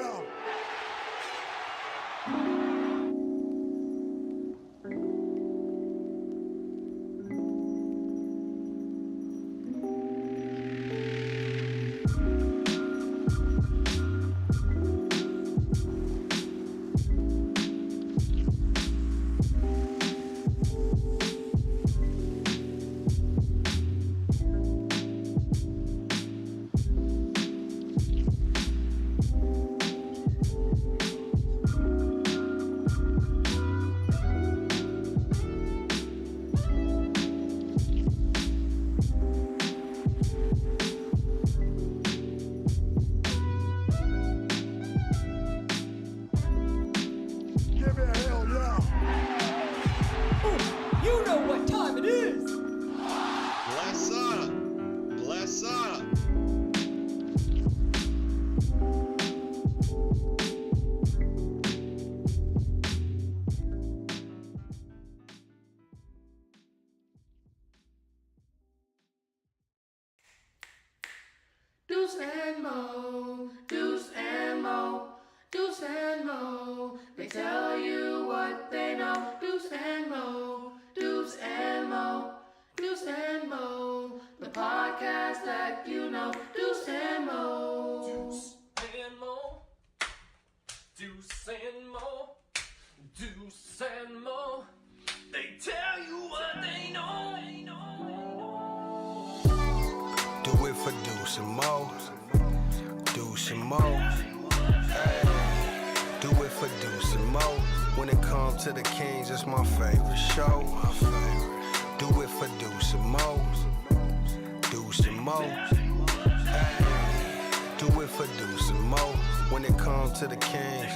yeah. Deuce and Mo, Deuce and Mo, Deuce and Mo. They tell you what they know. Deuce and Mo, Deuce and Mo, Deuce and Mo. The podcast that you know. Deuce and Mo. Deuce and Mo, Deuce and Mo, Deuce and Mo. They tell you what they know. Do it for Deuce and Mo, Deuce and Mo. Hey. Do it for Deuce and Mo. When it comes to the Kings, it's my favorite show. Do it for Deuce and Mo, Deuce and Mo. Hey. Do it for Deuce and Mo. When it comes to the Kings,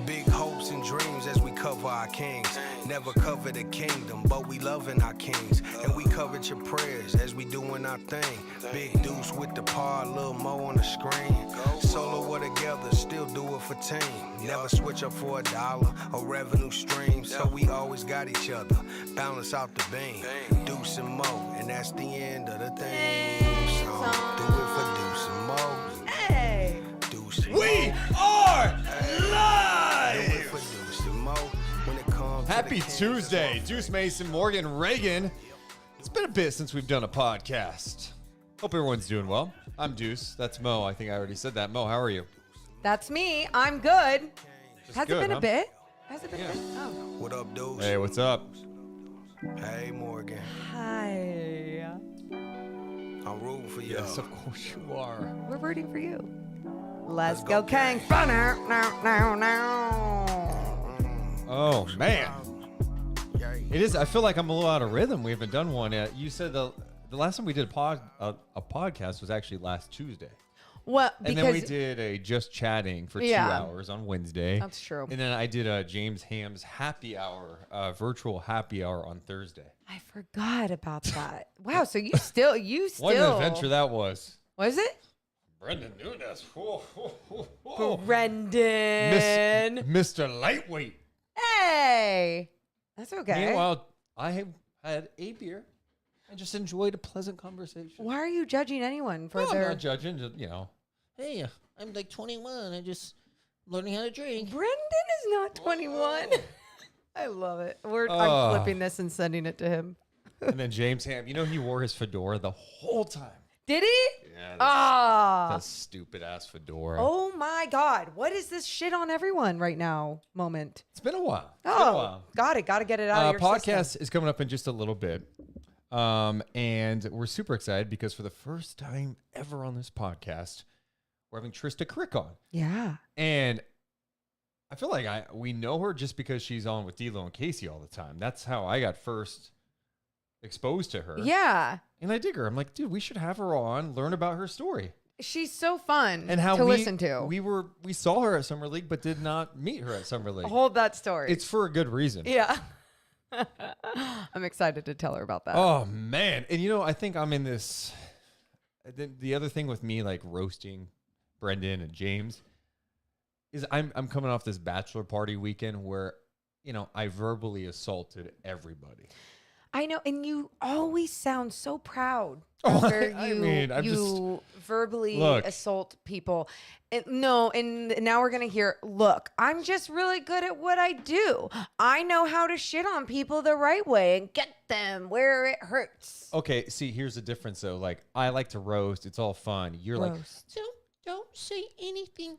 big hopes and dreams as we cover our kings. Never cover the kingdom, but we loving our kings. And we covered your prayers as we doing our thing. Big Deuce with the par, Lil Mo on the screen. Solo or together, still do it for team. Never switch up for $1 or revenue stream. So we always got each other, balance out the beam. Deuce and Mo, and that's the end of the thing. So do it for Deuce and Mo. Hey! Deuce and Mo. We are live! Happy Tuesday, Deuce Mason, Morgan, Reagan. It's been a bit since we've done a podcast. Hope everyone's doing well. I'm Deuce. That's Mo. I think I already said that. Mo, how are you? That's me. I'm good. Just Has good, it been huh? a bit? Has it been Yeah. a bit? Oh. What up, Deuce? Hey, what's up? Hey, Morgan. Hi. I'm rooting for you. Yes, of course you are. We're rooting for you. Let's go, go, Kang. Oh, man. It is. I feel like I'm a little out of rhythm. We haven't done one yet. You said the last time we did a podcast was actually last Tuesday. Well, And then we did a just chatting for 2 hours on Wednesday. That's true. And then I did a James Ham's happy hour, virtual happy hour on Thursday. I forgot about that. Wow. So you still. What an adventure that was. Was it? Brendan Nunes. Whoa. Brendan. Mr. Lightweight. Hey. That's okay. Meanwhile, I have had a beer and just enjoyed a pleasant conversation. Why are you judging anyone for No, their... I'm not judging, just, Hey, I'm like 21. I'm just learning how to drink. Brendan is not 21. I love it. I'm Oh. flipping this and sending it to him. And then James Ham, he wore his fedora the whole time. Did he? Yeah. Ah. That stupid ass fedora. Oh my God. What is this shit on everyone right now moment? It's been a while. Got it. Got to get it out of your podcast system. is coming up in just a little bit. And we're super excited because for the first time ever on this podcast, we're having Trysta Krick on. Yeah. And I feel like we know her just because she's on with D'Lo and Casey all the time. That's how I got first exposed to her. Yeah. And I dig her. I'm like, dude, we should have her on, learn about her story. She's so fun And how to listen to. We saw her at Summer League, but did not meet her at Summer League. Hold that story. It's for a good reason. Yeah. I'm excited to tell her about that. Oh, man. And, I think I'm in this. The other thing with me, like roasting Brendan and James, is I'm coming off this bachelor party weekend where, I verbally assaulted everybody. I know, and you always sound so proud Oh, after I you mean, I'm you verbally Look. assault people. No, and now we're gonna hear. Look, I'm just really good at what I do. I know how to shit on people the right way and get them where it hurts. Okay, see, here's the difference though. Like, I like to roast. It's all fun. You're like, Roast. don't say anything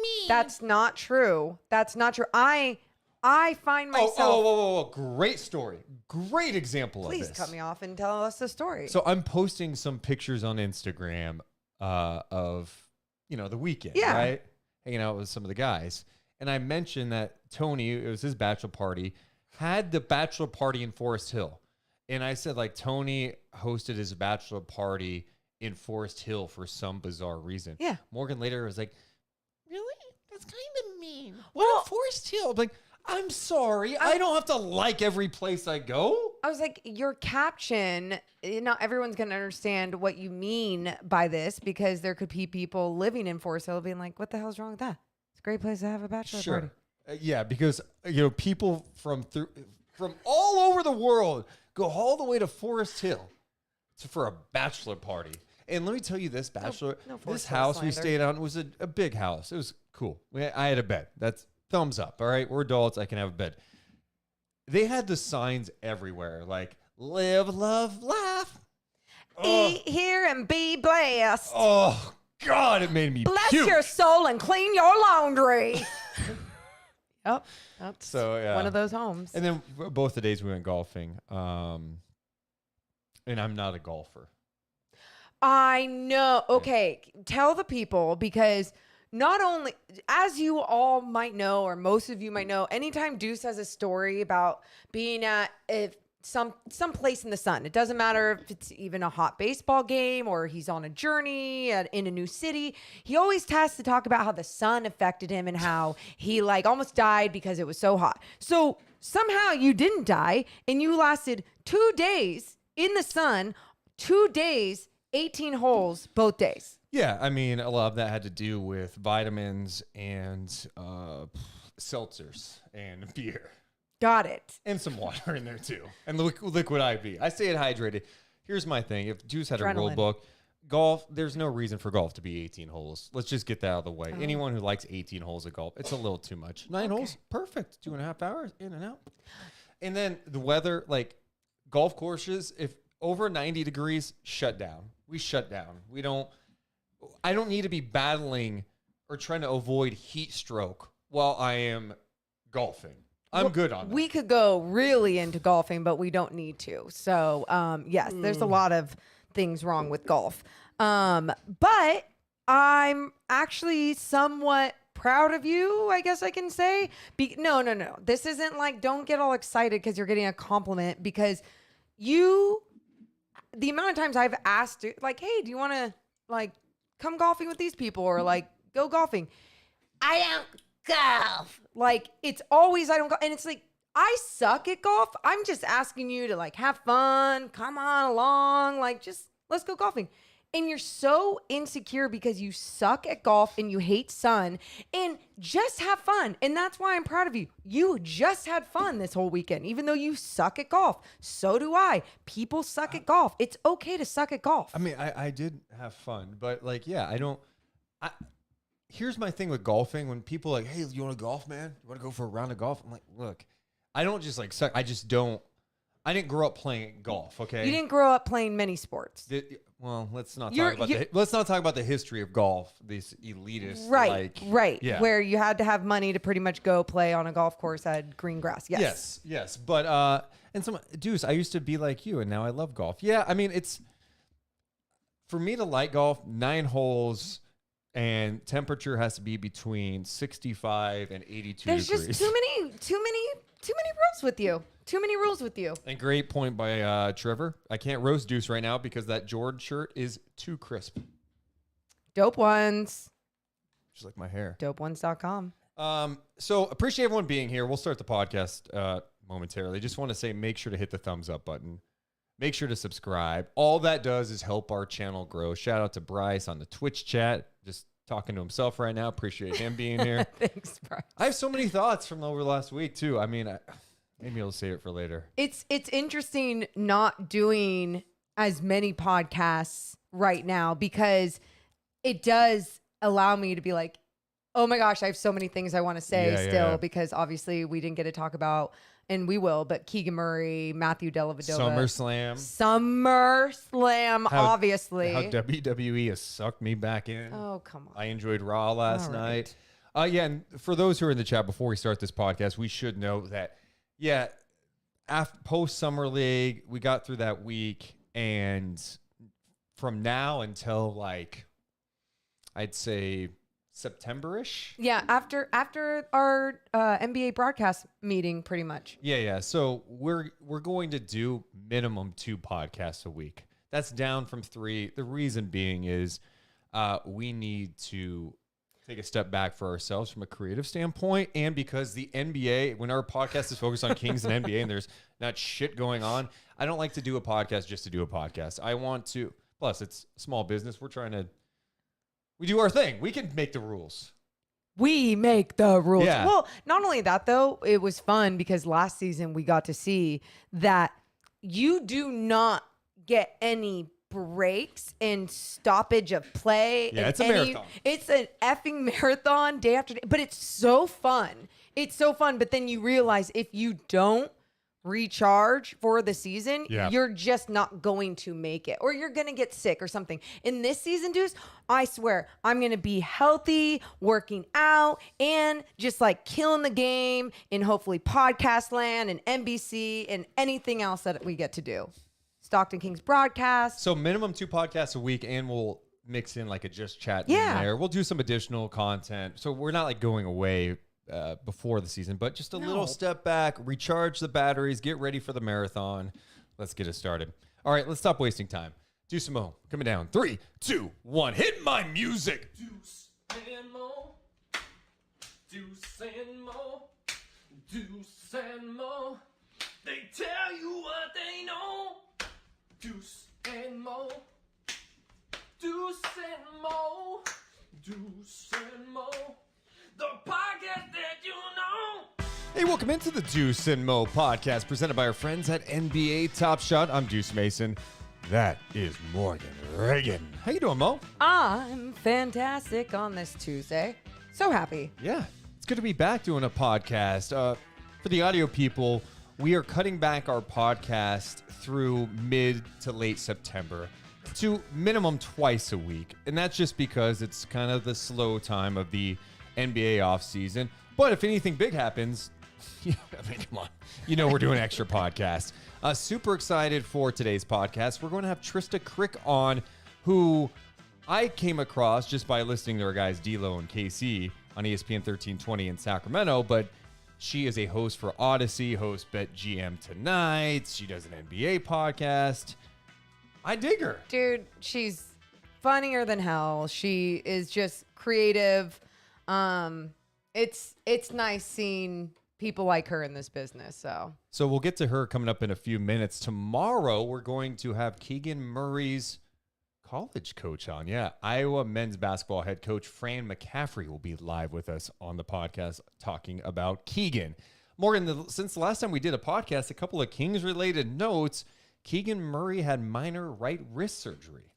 mean. That's not true. That's not true. I find myself. Oh, great story. Great example of Please this. cut me off and tell us the story. So I'm posting some pictures on Instagram of, the weekend, Yeah. right? Hanging out with some of the guys. And I mentioned that Tony, it was his bachelor party, had the bachelor party in Forest Hill. And I said, like, Tony hosted his bachelor party in Forest Hill for some bizarre reason. Yeah. Morgan later was like, really? That's kind of mean. Well- What Forest Hill? I'm like, I'm sorry. I don't have to like every place I go. I was like, your caption, not everyone's going to understand what you mean by this because there could be people living in Forest Hill being like, what the hell's wrong with that? It's a great place to have a bachelor party. Yeah, because people from all over the world go all the way to Forest Hill for a bachelor party. And let me tell you this, bachelor, no this Forest Hill house we slander. stayed on was a big house. It was cool. I had a bed. That's thumbs up. All right, we're adults. I can have a bed. They had the signs everywhere, like live, love, laugh. Eat here and be blessed. Oh God, it made me Bless puke. your soul and clean your laundry. Yep. That's So, yeah. one of those homes. And then both the days we went golfing. And I'm not a golfer. I know. Okay. Tell the people because not only, as you all might know, or most of you might know, anytime Deuce has a story about being at some place in the sun, it doesn't matter if it's even a hot baseball game or he's on a journey in a new city, he always has to talk about how the sun affected him and how he like almost died because it was so hot. So somehow you didn't die and you lasted 2 days in the sun, 2 days, 18 holes both days. Yeah, I mean, a lot of that had to do with vitamins and seltzers and beer. Got it. And some water in there too. And liquid IV. I stay hydrated. Here's my thing. If Juice had a rule Adrenaline. book, golf, there's no reason for golf to be 18 holes. Let's just get that out of the way. Anyone who likes 18 holes of golf, it's a little too much. 9 holes, perfect. 2.5 hours, in and out. And then the weather, like golf courses, if over 90 degrees, shut down. We shut down. I don't need to be battling or trying to avoid heat stroke while I am golfing. I'm good on that. We could go really into golfing, but we don't need to. So, yes, there's a lot of things wrong with golf. But I'm actually somewhat proud of you, I guess I can say. No. This isn't like, don't get all excited because you're getting a compliment because the amount of times I've asked, like, hey, do you want to, like, come golfing with these people or, like, go golfing? I don't golf. Like, it's always I don't go. And it's like, I suck at golf. I'm just asking you to, like, have fun. Come on along. Like, just let's go golfing. And you're so insecure because you suck at golf and you hate sun and just have fun. And that's why I'm proud of you. You just had fun this whole weekend, even though you suck at golf. So do I. People suck at golf. It's okay to suck at golf. I mean, I did have fun, but like, yeah, here's my thing with golfing. When people are like, hey, you want to golf, man? You want to go for a round of golf? I'm like, look, I don't just like suck. I didn't grow up playing golf. Okay. You didn't grow up playing many sports. Well, let's not talk about the history of golf. These elitist, Right. Yeah. Where you had to have money to pretty much go play on a golf course at green grass. Yes. But Deuce, I used to be like you, and now I love golf. Yeah, I mean, it's for me to like golf. 9 holes, and temperature has to be between 65 and 82 There's degrees. just too many rules with you. Too many rules with you. And great point by Trevor. I can't roast Deuce right now because that Jordan shirt is too crisp. Dope ones. Just like my hair. Dopeones.com. So appreciate everyone being here. We'll start the podcast momentarily. Just want to say, make sure to hit the thumbs up button. Make sure to subscribe. All that does is help our channel grow. Shout out to Bryce on the Twitch chat. Just talking to himself right now. Appreciate him being here. Thanks, bro. I have so many thoughts from over the last week too. I mean, Maybe I'll save it for later. It's interesting not doing as many podcasts right now because it does allow me to be like, oh my gosh, I have so many things I want to say still because obviously we didn't get to talk about, and we will, but Keegan Murray, Matthew Dellavedova. SummerSlam, obviously. How WWE has sucked me back in. Oh, come on. I enjoyed Raw last night. Yeah, and for those who are in the chat, before we start this podcast, we should note that, post-Summer League, we got through that week, and from now until, like, I'd say September-ish. Yeah, after our NBA broadcast meeting, pretty much. Yeah. So we're going to do minimum 2 podcasts a week. That's down from 3. The reason being is we need to take a step back for ourselves from a creative standpoint, and because the NBA, when our podcast is focused on Kings and NBA, and there's not shit going on, I don't like to do a podcast just to do a podcast. I want to. Plus, it's small business. We do our thing. We can make the rules. We make the rules. Yeah. Well, not only that, though, it was fun because last season we got to see that you do not get any breaks and stoppage of play. Yeah, it's a marathon. It's an effing marathon day after day, but it's so fun. It's so fun. But then you realize if you don't recharge for the season, you're just not going to make it, or you're going to get sick or something. In this season, Deuce, I swear I'm going to be healthy, working out, and just like killing the game in hopefully podcast land and NBC and anything else that we get to do. Stockton Kings broadcast. So minimum 2 podcasts a week, and we'll mix in like a just chat in there. We'll do some additional content. So we're not like going away before the season, but just a little step back, recharge the batteries, get ready for the marathon. Let's get it started. All right, let's stop wasting time. Deuce and Mo, coming down. 3, 2, 1. Hit my music. Deuce and Mo. Deuce and Mo. Deuce and Mo. They tell you what they know. Deuce and Mo. Deuce and Mo. Deuce and Mo. The podcast that you know. Hey, welcome into the Deuce and Mo podcast presented by our friends at NBA Top Shot. I'm Deuce Mason. That is Morgan Reagan. How you doing, Mo? I'm fantastic on this Tuesday. So happy. Yeah, it's good to be back doing a podcast. For the audio people, we are cutting back our podcast through mid to late September to minimum twice a week. And that's just because it's kind of the slow time of the NBA offseason. But if anything big happens, I mean, come on. You know we're doing extra podcasts. Super excited for today's podcast. We're going to have Trysta Krick on, who I came across just by listening to our guys D-Lo and KC on ESPN 1320 in Sacramento. But she is a host for Odyssey, hosts BetGM Tonight. She does an NBA podcast. I dig her. Dude, she's funnier than hell. She is just creative. It's nice seeing people like her in this business. So we'll get to her coming up in a few minutes. Tomorrow, we're going to have Keegan Murray's college coach on. Yeah, Iowa men's basketball head coach Fran McCaffrey will be live with us on the podcast talking about Keegan. Morgan, since the last time we did a podcast, a couple of Kings-related notes. Keegan Murray had minor right wrist surgery.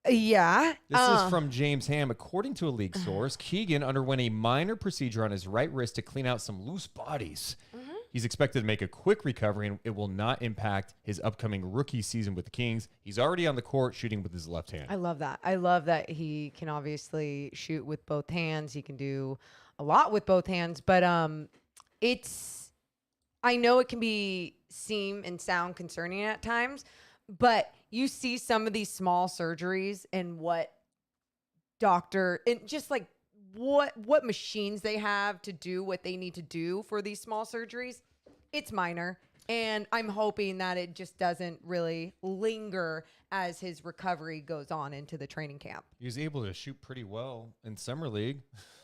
Yeah. This is from James Ham. According to a league source, Keegan underwent a minor procedure on his right wrist to clean out some loose bodies. Mm-hmm. He's expected to make a quick recovery, and it will not impact his upcoming rookie season with the Kings. He's already on the court shooting with his left hand. I love that. I love that he can obviously shoot with both hands. He can do a lot with both hands, but I know it can seem and sound concerning at times, but you see some of these small surgeries and what just like what machines they have to do what they need to do for these small surgeries. It's minor. And I'm hoping that it just doesn't really linger as his recovery goes on into the training camp. He was able to shoot pretty well in Summer League.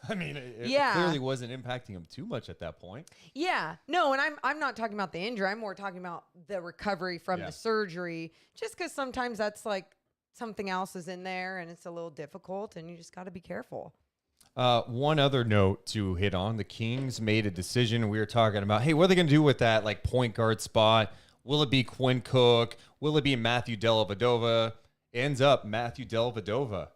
I mean, it clearly wasn't impacting him too much at that point. Yeah. No, and I'm not talking about the injury. I'm more talking about the recovery from the surgery, just because sometimes that's like something else is in there and it's a little difficult and you just got to be careful. One other note to hit on: the Kings made a decision. We were talking about, hey, what are they going to do with that like point guard spot? Will it be Quinn Cook? Will it be Matthew Dellavedova? Ends up Matthew Dellavedova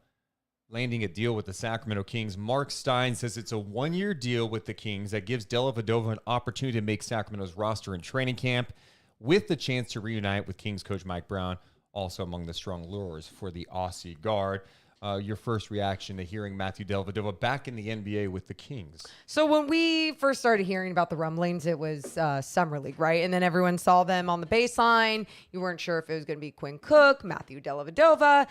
landing a deal with the Sacramento Kings. Mark Stein says it's a 1-year deal with the Kings that gives Dellavedova an opportunity to make Sacramento's roster in training camp, with the chance to reunite with Kings coach Mike Brown, also among the strong lures for the Aussie guard. Your first reaction to hearing Matthew Dellavedova back in the NBA with the Kings? So when we first started hearing about the rumblings, it was Summer League, right? And then everyone saw them on the baseline. You weren't sure if it was going to be Quinn Cook, Matthew Dellavedova.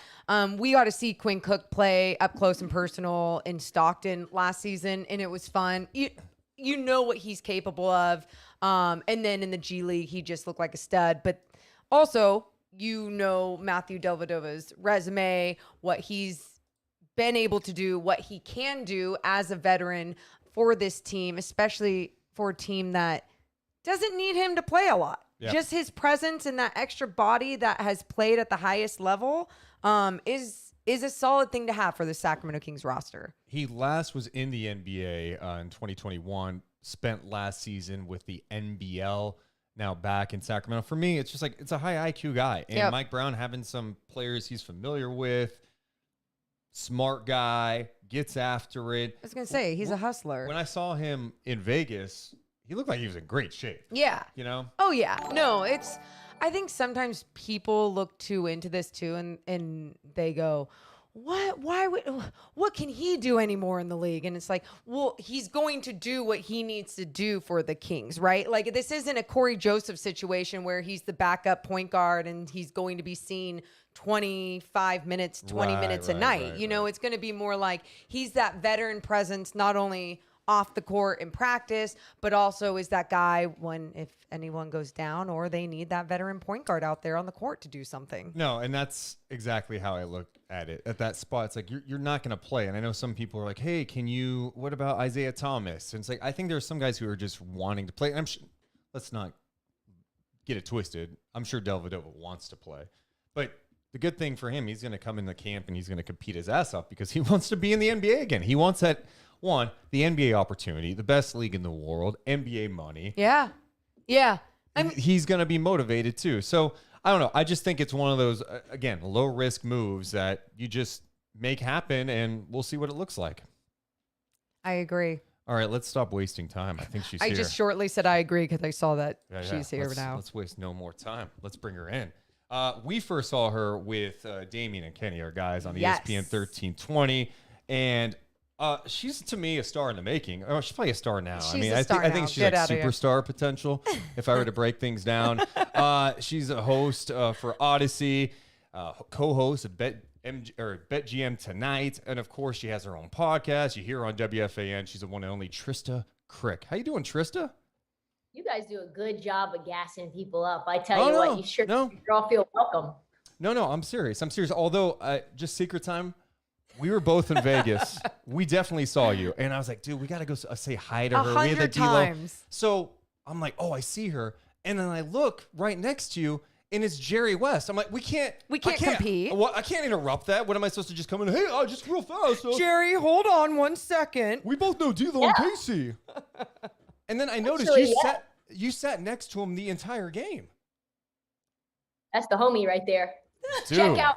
We got to see Quinn Cook play up close and personal in Stockton last season, and it was fun. You know what he's capable of. And then in the G League, he just looked like a stud. But also, you know Matthew Dellavedova's resume, what he's been able to do, what he can do as a veteran for this team, especially for a team that doesn't need him to play a lot. Yep. Just his presence and that extra body that has played at the highest level is a solid thing to have for the Sacramento Kings roster. He last was in the NBA in 2021, spent last season with the NBL, now back in Sacramento. For me, it's just like, it's a high IQ guy. And Mike Brown having some players he's familiar with, smart guy, gets after it. I was going to say, he's a hustler. When I saw him in Vegas, he looked like he was in great shape. Yeah. You know? Oh, yeah. No, I think sometimes people look too into this too, and they go, what can he do anymore in the league? And it's like, well, he's going to do what he needs to do for the Kings, right? Like, this isn't a Corey Joseph situation where he's the backup point guard and he's going to be seen 25 minutes, 20 minutes a night. You know, it's going to be more like he's that veteran presence, not only off the court in practice, but also is that guy if anyone goes down or they need that veteran point guard out there on the court to do something. No, and that's exactly how I look at it. At that spot, it's like, you're not going to play. And I know some people are like, hey, what about Isaiah Thomas? And it's like, I think there's some guys who are just wanting to play. And let's not get it twisted. I'm sure Dellavedova wants to play. But the good thing for him, he's going to come in the camp and he's going to compete his ass off because he wants to be in the NBA again. He wants that, the NBA opportunity, the best league in the world, NBA money. Yeah. Yeah. He's going to be motivated too. So I don't know. I just think it's one of those, again, low risk moves that you just make happen, and we'll see what it looks like. I agree. All right, let's stop wasting time. I think she's here. I just shortly said I agree because I saw that she's here now. Let's waste no more time. Let's bring her in. We first saw her with Damien and Kenny, our guys, on ESPN 1320, and she's, to me, a star in the making. Oh, she's probably a star now. I think she's like superstar potential if I were to break things down. She's a host for Odyssey, co-host of BetGM Tonight, and of course, she has her own podcast. You hear her on WFAN. She's the one and only Trysta Krick. How you doing, Trysta? You guys do a good job of gassing people up. I tell you what, you all feel welcome. No, I'm serious. Although, just secret time, we were both in Vegas. We definitely saw you. And I was like, dude, we got to go say hi to her. 100 times. So I'm like, oh, I see her. And then I look right next to you, and it's Jerry West. I'm like, we can't compete. I can't interrupt that. What am I supposed to just come in? Hey, just real fast. Jerry, hold on 1 second. We both know D'Lo and Casey. And then I noticed you sat next to him the entire game. That's the homie right there. Dude. Check out.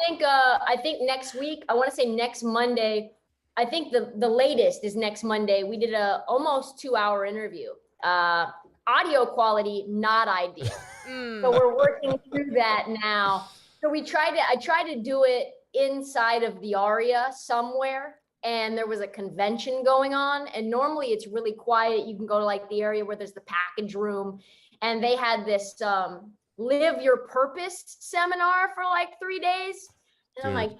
I think next week, I want to say next Monday. I think the latest is next Monday. We did a almost 2-hour interview. Audio quality, not ideal. So we're working through that now. So I tried to do it inside of the Aria somewhere, and there was a convention going on. And normally it's really quiet. You can go to like the area where there's the package room, and they had this Live Your Purpose seminar for like 3 days. And I'm like,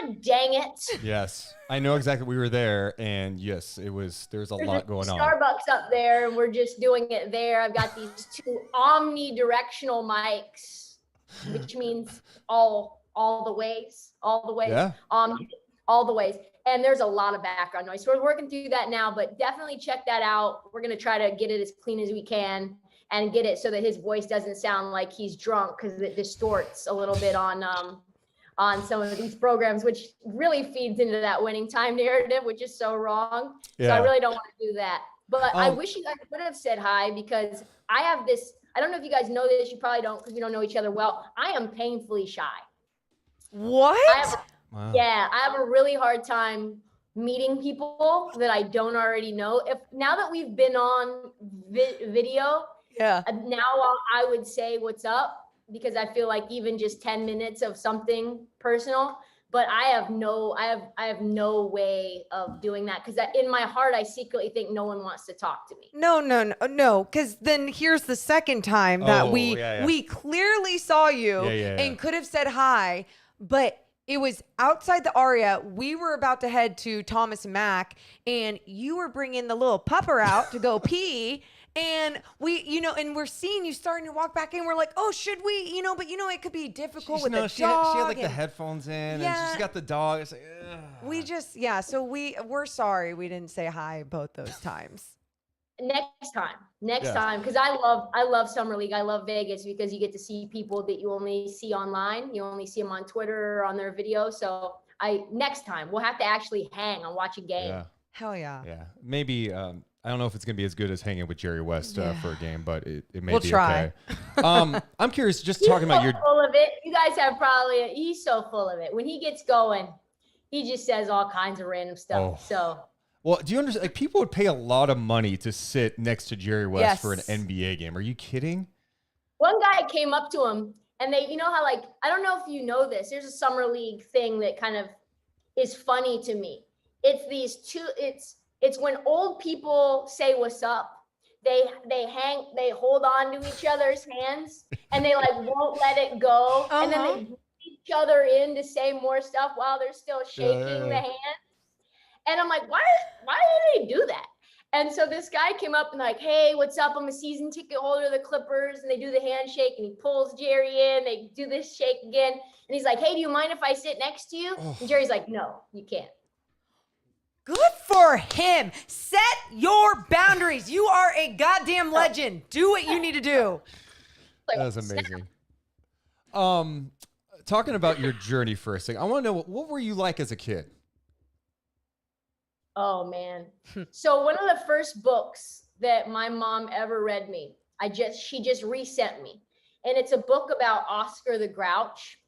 God dang it. Yes. I know exactly. We were there, and yes, there's a lot going on. Starbucks up there, and we're just doing it there. I've got these 2 omnidirectional mics, which means all the ways. Yeah. All the ways. And there's a lot of background noise. So we're working through that now, but definitely check that out. We're going to try to get it as clean as we can and get it so that his voice doesn't sound like he's drunk, because it distorts a little bit on on some of these programs, which really feeds into that winning time narrative, which is so wrong. So I really don't want to do that. But I wish you guys would have said hi, because I have this, I don't know if you guys know this, you probably don't because we don't know each other well. I am painfully shy. What? Wow. Yeah, I have a really hard time meeting people that I don't already know. Now that we've been on video, Yeah. now I would say what's up, because I feel like even just 10 minutes of something personal, but I have no way of doing that, because in my heart I secretly think no one wants to talk to me. No. Because then here's the second time that we clearly saw you and could have said hi, but it was outside the Aria. We were about to head to Thomas and Mack, and you were bringing the little pupper out to go pee. And and we're seeing you starting to walk back in. We're like, oh, should we? But it could be difficult with the dog. She had like the headphones in, and she's got the dog. It's like, ugh. We just, so we're sorry we didn't say hi both those times. Next time, because I love Summer League. I love Vegas because you get to see people that you only see online. You only see them on Twitter or on their videos. So next time we'll have to actually hang and watch a game. Yeah. Hell yeah. Yeah, maybe. I don't know if it's gonna be as good as hanging with Jerry West for a game, but it may we'll be try. Okay. I'm curious, just talking about your. Full of it. You guys have he's so full of it. When he gets going, he just says all kinds of random stuff. Oh. So. Well, do you understand? Like, people would pay a lot of money to sit next to Jerry West for an NBA game. Are you kidding? One guy came up to him, and they, how, like, I don't know if you know this. There's a Summer League thing that kind of is funny to me. It's these two. It's when old people say what's up. They hold on to each other's hands, and they like won't let it go, and then they bring each other in to say more stuff while they're still shaking the hand. And I'm like, why do they do that? And so this guy came up and like, hey, what's up? I'm a season ticket holder of the Clippers. And they do the handshake, and he pulls Jerry in. They do this shake again. And he's like, hey, do you mind if I sit next to you? And Jerry's like, no, you can't. Good for him. Set your boundaries. You are a goddamn legend. Do what you need to do. That was amazing. Talking about your journey for a second, I want to know, what were you like as a kid? Oh man. So one of the first books that my mom ever read me, she just resent me. And it's a book about Oscar the Grouch.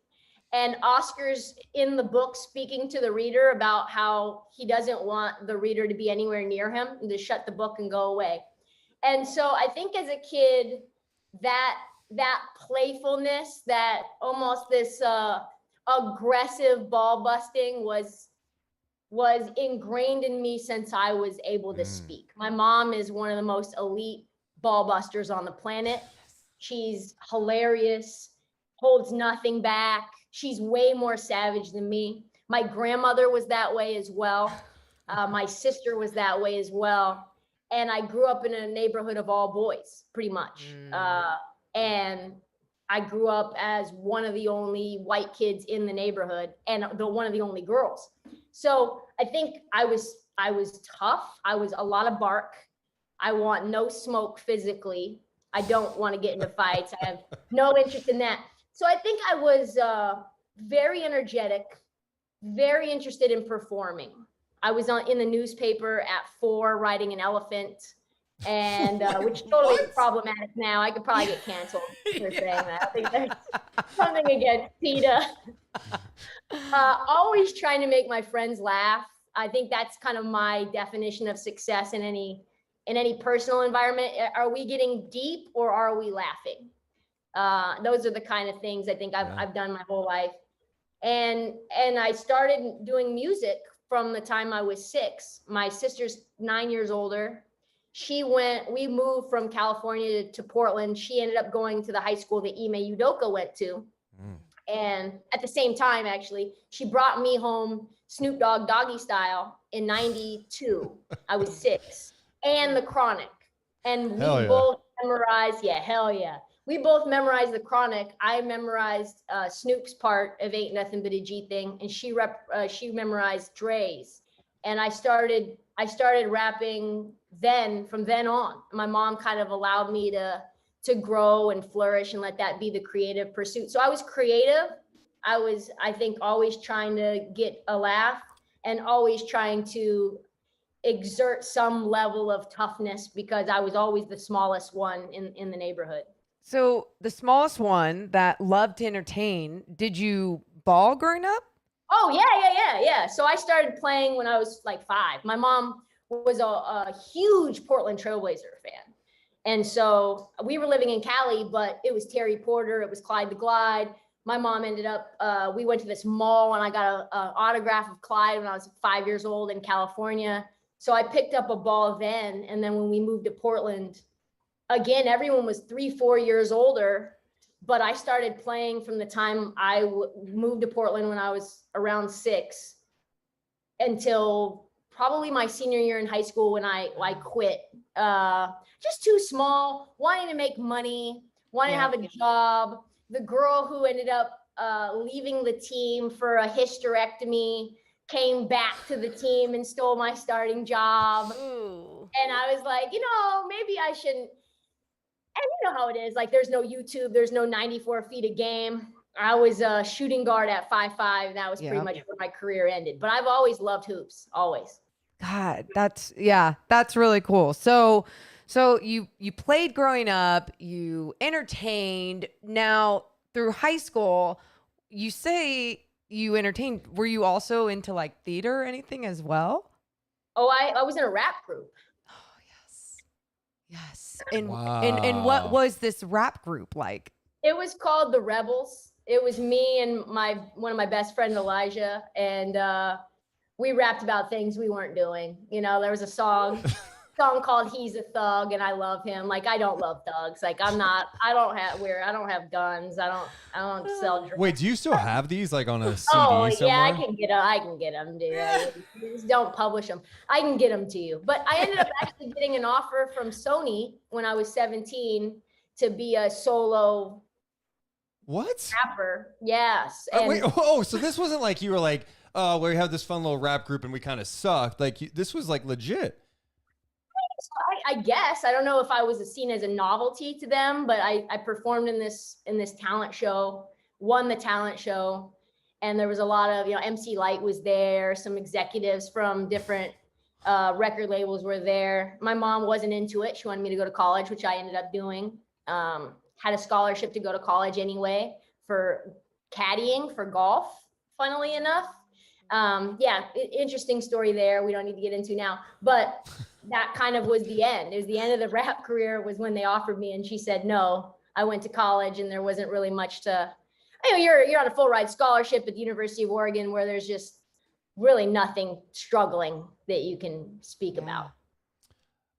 And Oscar's in the book speaking to the reader about how he doesn't want the reader to be anywhere near him and to shut the book and go away. And so I think as a kid, that playfulness, that almost this aggressive ball busting was ingrained in me since I was able to speak. My mom is one of the most elite ball busters on the planet. She's hilarious, holds nothing back. She's way more savage than me. My grandmother was that way as well. My sister was that way as well. And I grew up in a neighborhood of all boys, pretty much. And I grew up as one of the only white kids in the neighborhood and one of the only girls. So I think I was tough. I was a lot of bark. I want no smoke physically. I don't want to get into fights. I have no interest in that. So I think I was very energetic, very interested in performing. I was in the newspaper at 4 riding an elephant, and which is totally problematic now. I could probably get canceled for saying that. I think there's something against PETA. Always trying to make my friends laugh. I think that's kind of my definition of success in any personal environment. Are we getting deep or are we laughing? Those are the kind of things I think I've done my whole life. And I started doing music from the time I was 6. My sister's 9 years older. We moved from California to Portland. She ended up going to the high school that Ime Udoka went to. And at the same time, actually, she brought me home Snoop Dogg Doggy Style in 92. I was 6. And The Chronic. And we both memorized, hell yeah. We both memorized The Chronic. I memorized Snoop's part of Ain't Nothing But a G Thing, and she memorized Dre's. And I started rapping from then on. My mom kind of allowed me to grow and flourish and let that be the creative pursuit. So I was creative. I was, I think, always trying to get a laugh and always trying to exert some level of toughness because I was always the smallest one in the neighborhood. So the smallest one that loved to entertain, did you ball growing up? Oh, yeah. So I started playing when I was like 5. My mom was a huge Portland Trailblazer fan. And so we were living in Cali, but it was Terry Porter. It was Clyde the Glide. My mom ended up, we went to this mall and I got an autograph of Clyde when I was 5 years old in California. So I picked up a ball then. And then when we moved to Portland, again, everyone was 3-4 years older. But I started playing from the time I moved to Portland when I was around 6 until probably my senior year in high school when I quit. Just too small, wanting to make money, wanting to have a job. The girl who ended up leaving the team for a hysterectomy came back to the team and stole my starting job. Ooh. And I was like, maybe I shouldn't. And you know how it is. Like, there's no YouTube. There's no 94 feet a game. I was a shooting guard at 5'5". And that was pretty much where my career ended. But I've always loved hoops, always. God, that's really cool. So you played growing up, you entertained. Now through high school, you say you entertained. Were you also into like theater or anything as well? Oh, I was in a rap group. Yes. And what was this rap group like? It was called The Rebels. It was me and one of my best friends, Elijah, and we rapped about things we weren't doing. There was a song called He's a Thug, and I love him. Like, I don't love thugs. Like, I don't have guns. I don't sell drugs. Wait, do you still have these like on a CD somewhere? somewhere? I can get them, dude. Just don't publish them. I can get them to you. But I ended up actually getting an offer from Sony when I was 17 to be a solo rapper. Yes. And So this wasn't like you were like, oh, we have this fun little rap group and we kind of sucked. Like, this was like legit. I guess. I don't know if I was seen as a novelty to them, but I performed in this talent show, won the talent show. And there was a lot of, MC Light was there. Some executives from different record labels were there. My mom wasn't into it. She wanted me to go to college, which I ended up doing. Had a scholarship to go to college anyway for caddying for golf, funnily enough. Interesting story there. We don't need to get into now, but that kind of was the end. It was the end of the rap career was when they offered me, and she said no. I went to college and there wasn't really much to, you're on a full ride scholarship at the University of Oregon where there's just really nothing struggling that you can speak about.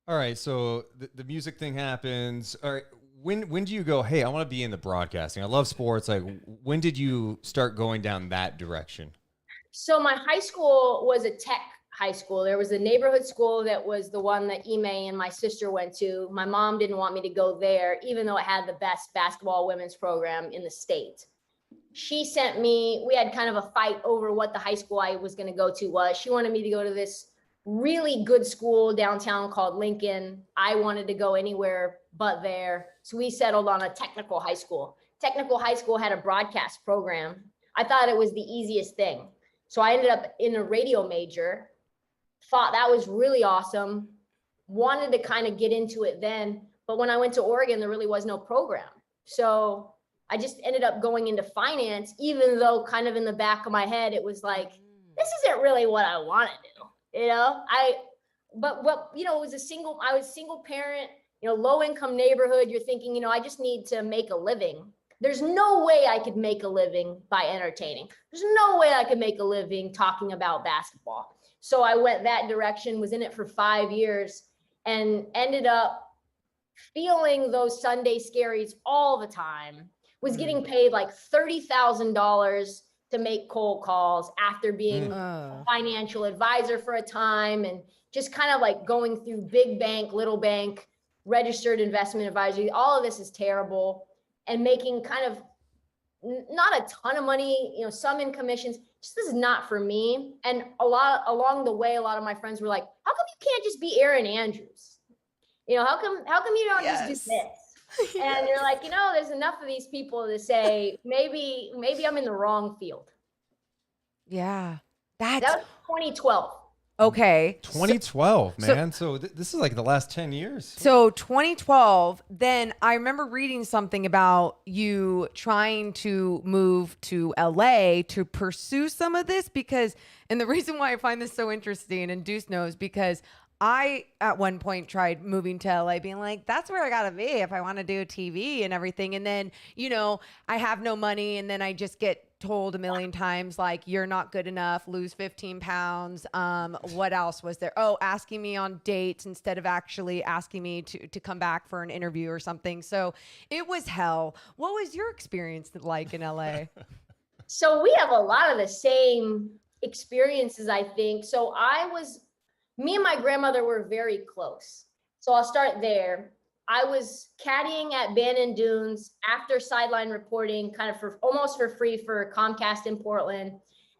All right. So the music thing happens. All right. When do you go, hey, I want to be in the broadcasting? I love sports. Like, when did you start going down that direction? So my high school was a tech high school. There was a neighborhood school that was the one that Ime and my sister went to. My mom didn't want me to go there, even though it had the best basketball women's program in the state. She sent me, we had kind of a fight over what the high school I was going to go to was. She wanted me to go to this really good school downtown called Lincoln. I wanted to go anywhere but there. So we settled on a technical high school. Technical high school had a broadcast program. I thought it was the easiest thing. So I ended up in a radio major, thought that was really awesome, wanted to kind of get into it then. But when I went to Oregon, there really was no program. So I just ended up going into finance, even though kind of in the back of my head, it was like, this isn't really what I want to do. But it was I was single parent, low income neighborhood. You're thinking, I just need to make a living. There's no way I could make a living by entertaining. There's no way I could make a living talking about basketball. So I went that direction, was in it for 5 years, and ended up feeling those Sunday scaries all the time. Was getting paid like $30,000 to make cold calls after being a financial advisor for a time, and just kind of like going through big bank, little bank, registered investment advisory. All of this is terrible. And making kind of not a ton of money, some in commissions. Just this is not for me. And along the way, a lot of my friends were like, "How come you can't just be Erin Andrews? How come you don't just do this?" And you're like, there's enough of these people to say, maybe I'm in the wrong field. Yeah. That That's was 2012. okay. 2012, man. So this is like the last 10 years. So 2012, then I remember reading something about you trying to move to LA to pursue some of this and the reason why I find this so interesting, and Deuce knows, because I at one point tried moving to LA being like, that's where I gotta be if I want to do TV and everything. And then, I have no money, and then I just get told a million times, like, you're not good enough, lose 15 pounds. What else was there? Oh, asking me on dates instead of actually asking me to come back for an interview or something. So it was hell. What was your experience like in LA? So we have a lot of the same experiences, I think. So me and my grandmother were very close. So I'll start there. I was caddying at Bandon Dunes after sideline reporting, kind of almost for free for Comcast in Portland.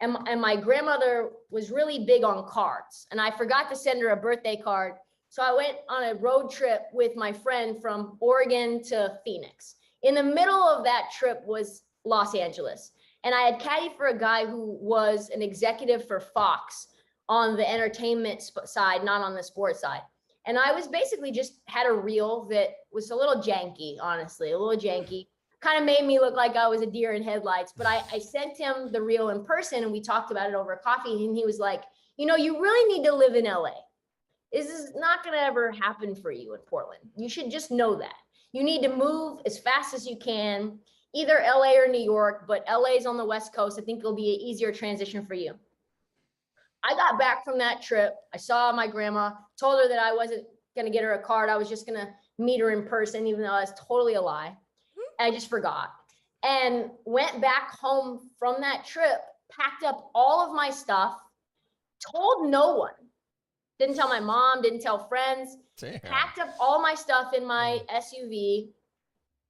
And my grandmother was really big on cards, and I forgot to send her a birthday card. So I went on a road trip with my friend from Oregon to Phoenix. In the middle of that trip was Los Angeles. And I had caddied for a guy who was an executive for Fox on the entertainment side, not on the sports side. And I was basically just had a reel that was a little janky, honestly, a little janky. Kind of made me look like I was a deer in headlights. But I sent him the reel in person, and we talked about it over coffee. And he was like, you really need to live in LA. This is not going to ever happen for you in Portland. You should just know that. You need to move as fast as you can, either LA or New York, but LA's on the West Coast. I think it'll be an easier transition for you. I got back from that trip. I saw my grandma, told her that I wasn't going to get her a card. I was just going to meet her in person, even though that's totally a lie. I just forgot. And went back home from that trip, packed up all of my stuff, told no one. Didn't tell my mom, didn't tell friends. Damn. Packed up all my stuff in my SUV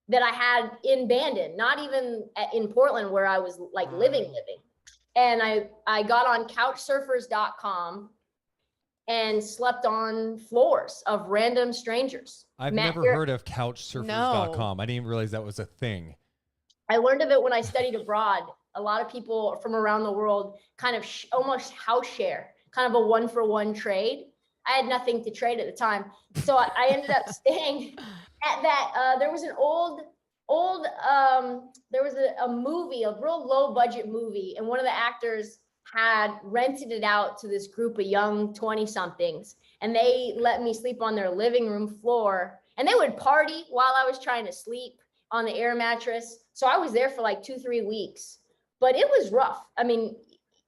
that I had in Bandon, not even in Portland where I was like living. And I got on couchsurfers.com and slept on floors of random strangers. I've never heard of couchsurfers.com. I didn't realize that was a thing. I learned of it when I studied abroad. A lot of people from around the world kind of almost house share, kind of a 1-for-1 trade. I had nothing to trade at the time. So I ended up staying at that. There was an there was a movie, a real low budget movie, and one of the actors had rented it out to this group of young 20 somethings, and they let me sleep on their living room floor, and they would party while I was trying to sleep on the air mattress. So I was there for like 2-3 weeks, but it was rough. I mean,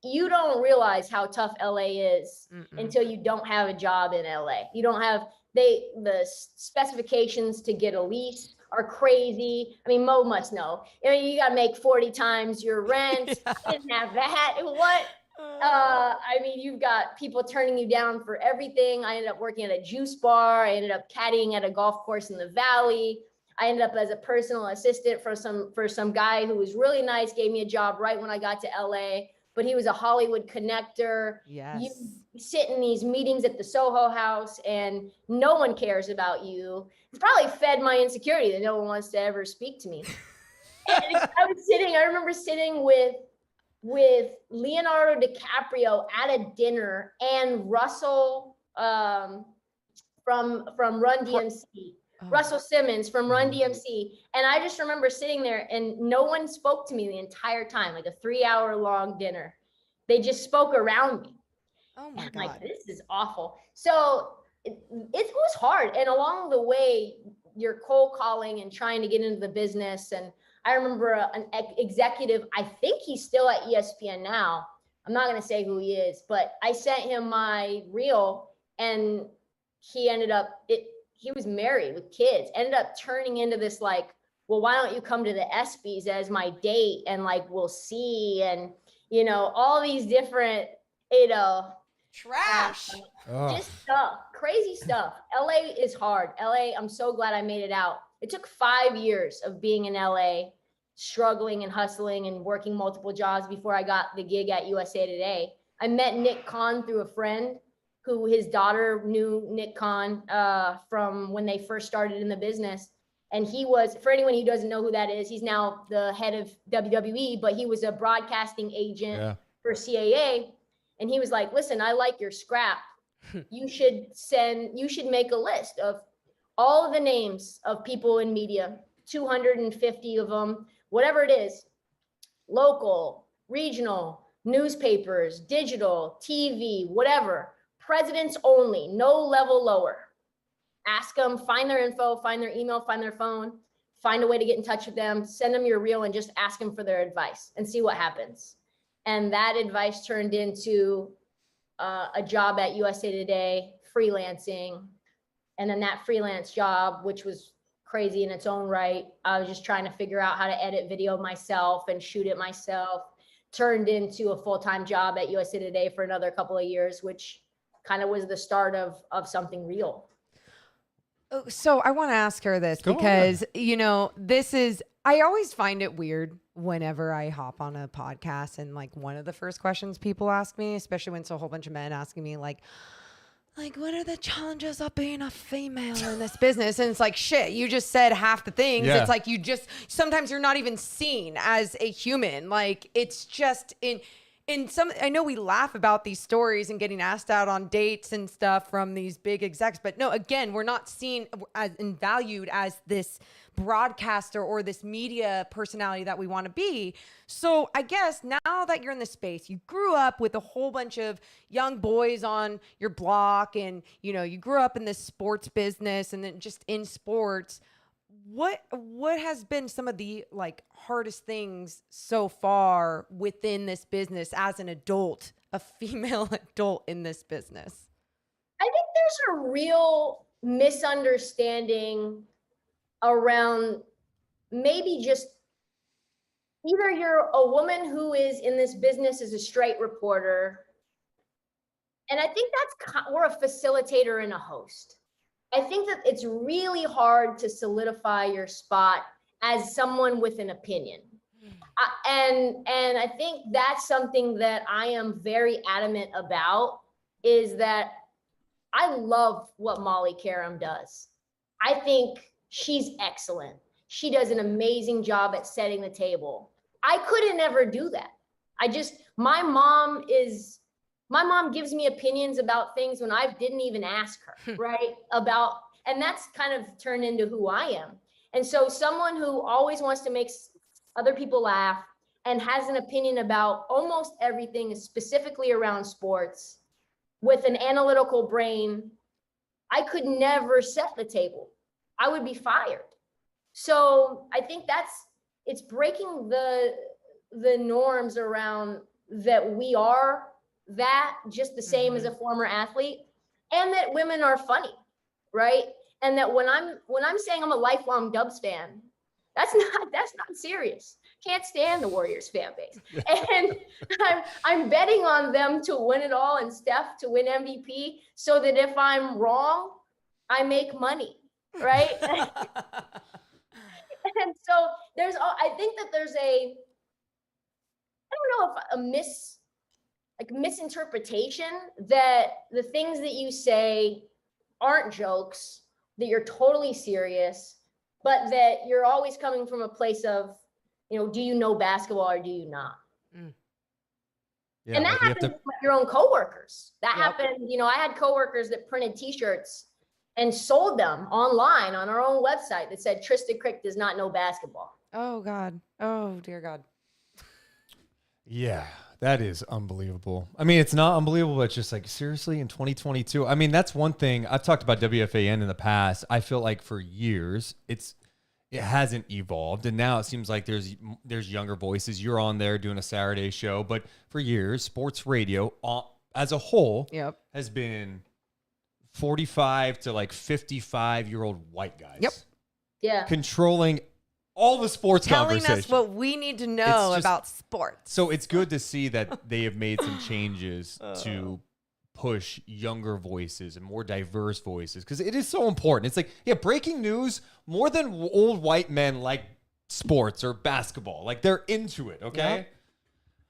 you don't realize how tough LA is until you don't have a job in LA. You don't have the specifications to get a lease are crazy. I mean, Mo must know. You got to make 40 times your rent. I didn't have that. What? I mean, you've got people turning you down for everything. I ended up working at a juice bar. I ended up caddying at a golf course in the Valley. I ended up as a personal assistant for some guy who was really nice, gave me a job right when I got to LA, but he was a Hollywood connector. Yes. You sit in these meetings at the Soho House and no one cares about you. It's probably fed my insecurity that no one wants to ever speak to me. And I remember sitting with Leonardo DiCaprio at a dinner and Russell from Run DMC. Russell Simmons from Run DMC. And I just remember sitting there and no one spoke to me the entire time, like a 3-hour long dinner. They just spoke around me. Oh my God. Like, this is awful. So it was hard. And along the way, you're cold calling and trying to get into the business. And I remember an executive, I think he's still at ESPN now. I'm not going to say who he is, but I sent him my reel and he ended up, he was married with kids, ended up turning into this like, well, why don't you come to the ESPYs as my date? And like, we'll see. And, all these different, trash. Just stuff, crazy stuff. LA is hard. LA, I'm so glad I made it out. It took 5 years of being in LA, struggling and hustling and working multiple jobs before I got the gig at USA Today. I met Nick Khan through a friend who his daughter knew Nick Khan from when they first started in the business. And he was, for anyone who doesn't know who that is, he's now the head of WWE, but he was a broadcasting agent for CAA. And he was like, listen, I like your scrap. You should make a list of all of the names of people in media, 250 of them, whatever it is, local, regional, newspapers, digital, TV, whatever, presidents only, no level lower. Ask them, find their info, find their email, find their phone, find a way to get in touch with them, send them your reel and just ask them for their advice and see what happens. And that advice turned into a job at USA Today, freelancing. And then that freelance job, which was crazy in its own right, I was just trying to figure out how to edit video myself and shoot it myself, turned into a full-time job at USA Today for another couple of years, which kind of was the start of something real. So I want to ask her this because, I always find it weird whenever I hop on a podcast and like one of the first questions people ask me, especially when it's a whole bunch of men asking me like, what are the challenges of being a female in this business? And it's like, shit, you just said half the things. Yeah. It's like, sometimes you're not even seen as a human. Like it's just I know we laugh about these stories and getting asked out on dates and stuff from these big execs, but no, again, we're not seen as and valued as this broadcaster or this media personality that we want to be. So I guess now that you're in the space, you grew up with a whole bunch of young boys on your block and, you grew up in this sports business and then just in sports. What has been some of the hardest things so far within this business as an adult, a female adult in this business? I think there's a real misunderstanding around maybe just either you're a woman who is in this business as a straight reporter. And I think we're a facilitator and a host. I think that it's really hard to solidify your spot as someone with an opinion. And I think that's something that I am very adamant about, is that I love what Molly Karam does. I think she's excellent. She does an amazing job at setting the table. I couldn't ever do that. My mom gives me opinions about things when I didn't even ask her, right? And that's kind of turned into who I am. And so someone who always wants to make other people laugh and has an opinion about almost everything, specifically around sports, with an analytical brain, I could never set the table. I would be fired. So I think it's breaking the norms around that we are that just the same as a former athlete, and that women are funny, right? And that when I'm saying I'm a lifelong Dubs fan, that's not serious. Can't stand the Warriors fan base. And I'm betting on them to win it all and Steph to win MVP, so that if I'm wrong, I make money, right? And so I think that there's I don't know if a misinterpretation that the things that you say aren't jokes, that you're totally serious, but that you're always coming from a place of, do you know basketball or do you not? Yeah, and that happens with your own coworkers. That happened, I had coworkers that printed t-shirts and sold them online on our own website that said Trysta Krick does not know basketball. Oh God. Oh dear God. Yeah, that is unbelievable. I mean, it's not unbelievable, but it's just seriously in 2022. I mean, that's one thing. I've talked about WFAN in the past. I feel like for years it hasn't evolved, and now it seems like there's younger voices. You're on there doing a Saturday show, but for years, sports radio as a whole has been 45 to 55-year-old white guys. Yep. Yeah. Controlling all the sports Telling conversation. us what we need to know about sports. So it's good to see that they have made some changes to push younger voices and more diverse voices, because it is so important. It's breaking news more than old white men like sports or basketball. They're into it, okay? Yep.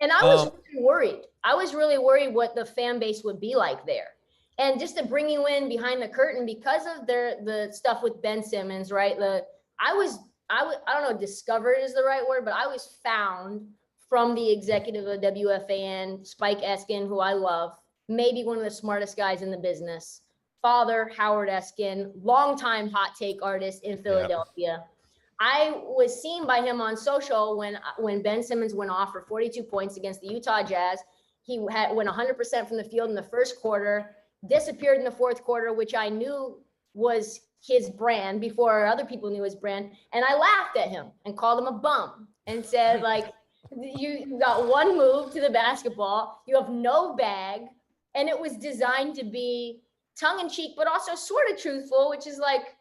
And I was really worried. I was really worried what the fan base would be like there. And just to bring you in behind the curtain, because of the stuff with Ben Simmons, right? The I don't know, discovered is the right word, but I was found from the executive of WFAN, Spike Eskin, who I love, maybe one of the smartest guys in the business, father Howard Eskin, longtime hot take artist in Philadelphia. I was seen by him on social when Ben Simmons went off for 42 points against the Utah Jazz. He went 100% from the field in the first quarter, disappeared in the fourth quarter, which I knew was his brand before other people knew his brand. And I laughed at him and called him a bum and said, like, you got one move to the basketball, you have no bag. And it was designed to be tongue in cheek, but also sort of truthful, which is like,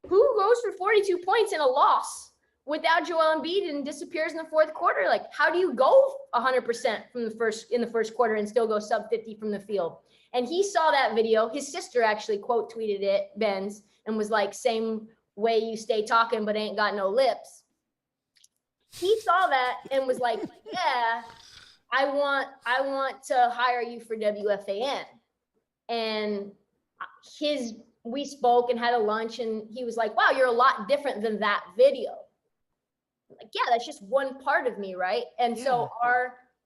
who goes for 42 points in a loss without Joel Embiid and disappears in the fourth quarter? Like, how do you go 100% in the first quarter and still go sub 50 from the field? And he saw that video. His sister actually quote tweeted it, Ben's, and was like, same way you stay talking, but ain't got no lips. He saw that and was like, yeah, I want to hire you for WFAN. And we spoke and had a lunch, and he was like, wow, you're a lot different than that video. I'm like, yeah, that's just one part of me, right? And so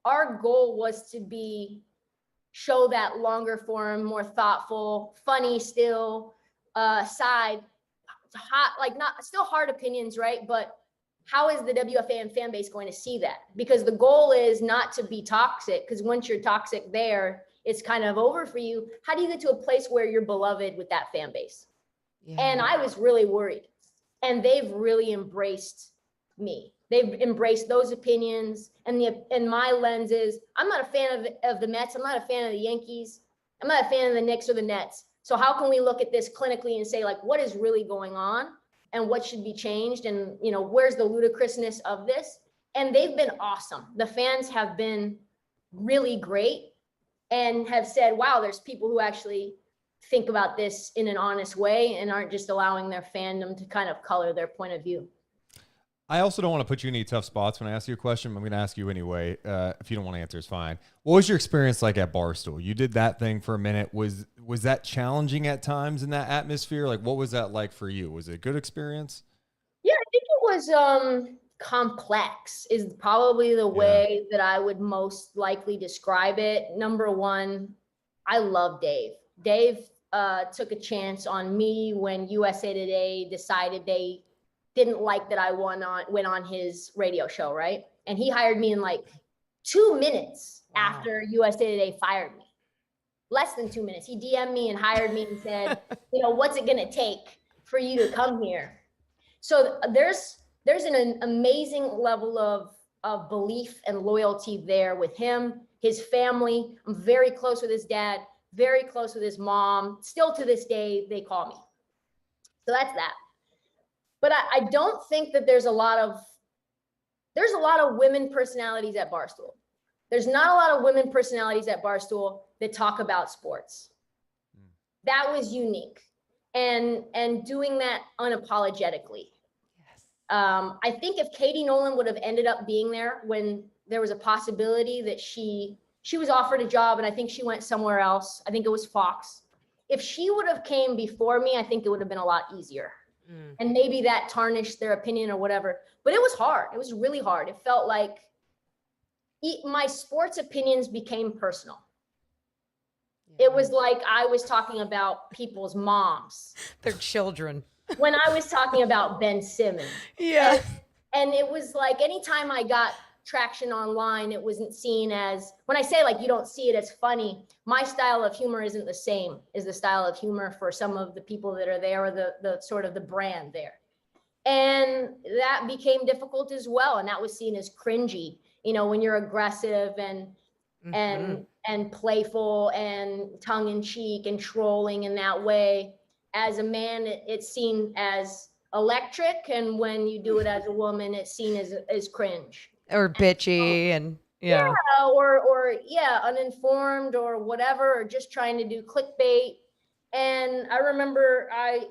our goal was to show that longer form, more thoughtful, funny still side, hot, like not still hard opinions, right? But how is the WFAN fan base going to see that? Because the goal is not to be toxic, because once you're toxic there, it's kind of over for you. How do you get to a place where you're beloved with that fan base? Yeah. And I was really worried, and they've really embraced me. They've embraced those opinions, and my lens is, I'm not a fan of the Mets. I'm not a fan of the Yankees. I'm not a fan of the Knicks or the Nets. So how can we look at this clinically and say, like, what is really going on and what should be changed? And, you know, where's the ludicrousness of this? And they've been awesome. The fans have been really great and have said, wow, there's people who actually think about this in an honest way and aren't just allowing their fandom to kind of color their point of view. I also don't want to put you in any tough spots when I ask you a question. I'm going to ask you anyway. If you don't want to answer, it's fine. What was your experience like at Barstool? You did that thing for a minute. Was that challenging at times in that atmosphere? Like, what was that like for you? Was it a good experience? Yeah, I think it was complex is probably the way that I would most likely describe it. Number one, I love Dave. Dave took a chance on me when USA Today decided they didn't like that I went on his radio show, right? And he hired me in like 2 minutes after USA Today fired me. Less than 2 minutes. He DM'd me and hired me and said, you know, what's it gonna take for you to come here? So there's an amazing level of belief and loyalty there with him, his family. I'm very close with his dad, very close with his mom. Still to this day, they call me. So that's that. But I don't think that there's a lot of women personalities at Barstool. There's not a lot of women personalities at Barstool that talk about sports. That was unique, and doing that unapologetically. Yes. I think if Katie Nolan would have ended up being there when there was a possibility that she was offered a job, and I think she went somewhere else. I think it was Fox. If she would have came before me, I think it would have been a lot easier. And maybe that tarnished their opinion or whatever. But it was hard. It was really hard. It felt like my sports opinions became personal. It was like I was talking about people's moms. Their children. When I was talking about Ben Simmons. Yeah. And it was like anytime I got traction online, it wasn't seen as, when I say like you don't see it as funny, my style of humor isn't the same as the style of humor for some of the people that are there, or the sort of the brand there. And that became difficult as well. And that was seen as cringy, you know, when you're aggressive and playful and tongue in cheek and trolling in that way. As a man, it's seen as electric. And when you do it as a woman, it's seen as cringe. Or bitchy and or uninformed or whatever, or just trying to do clickbait. And I remember I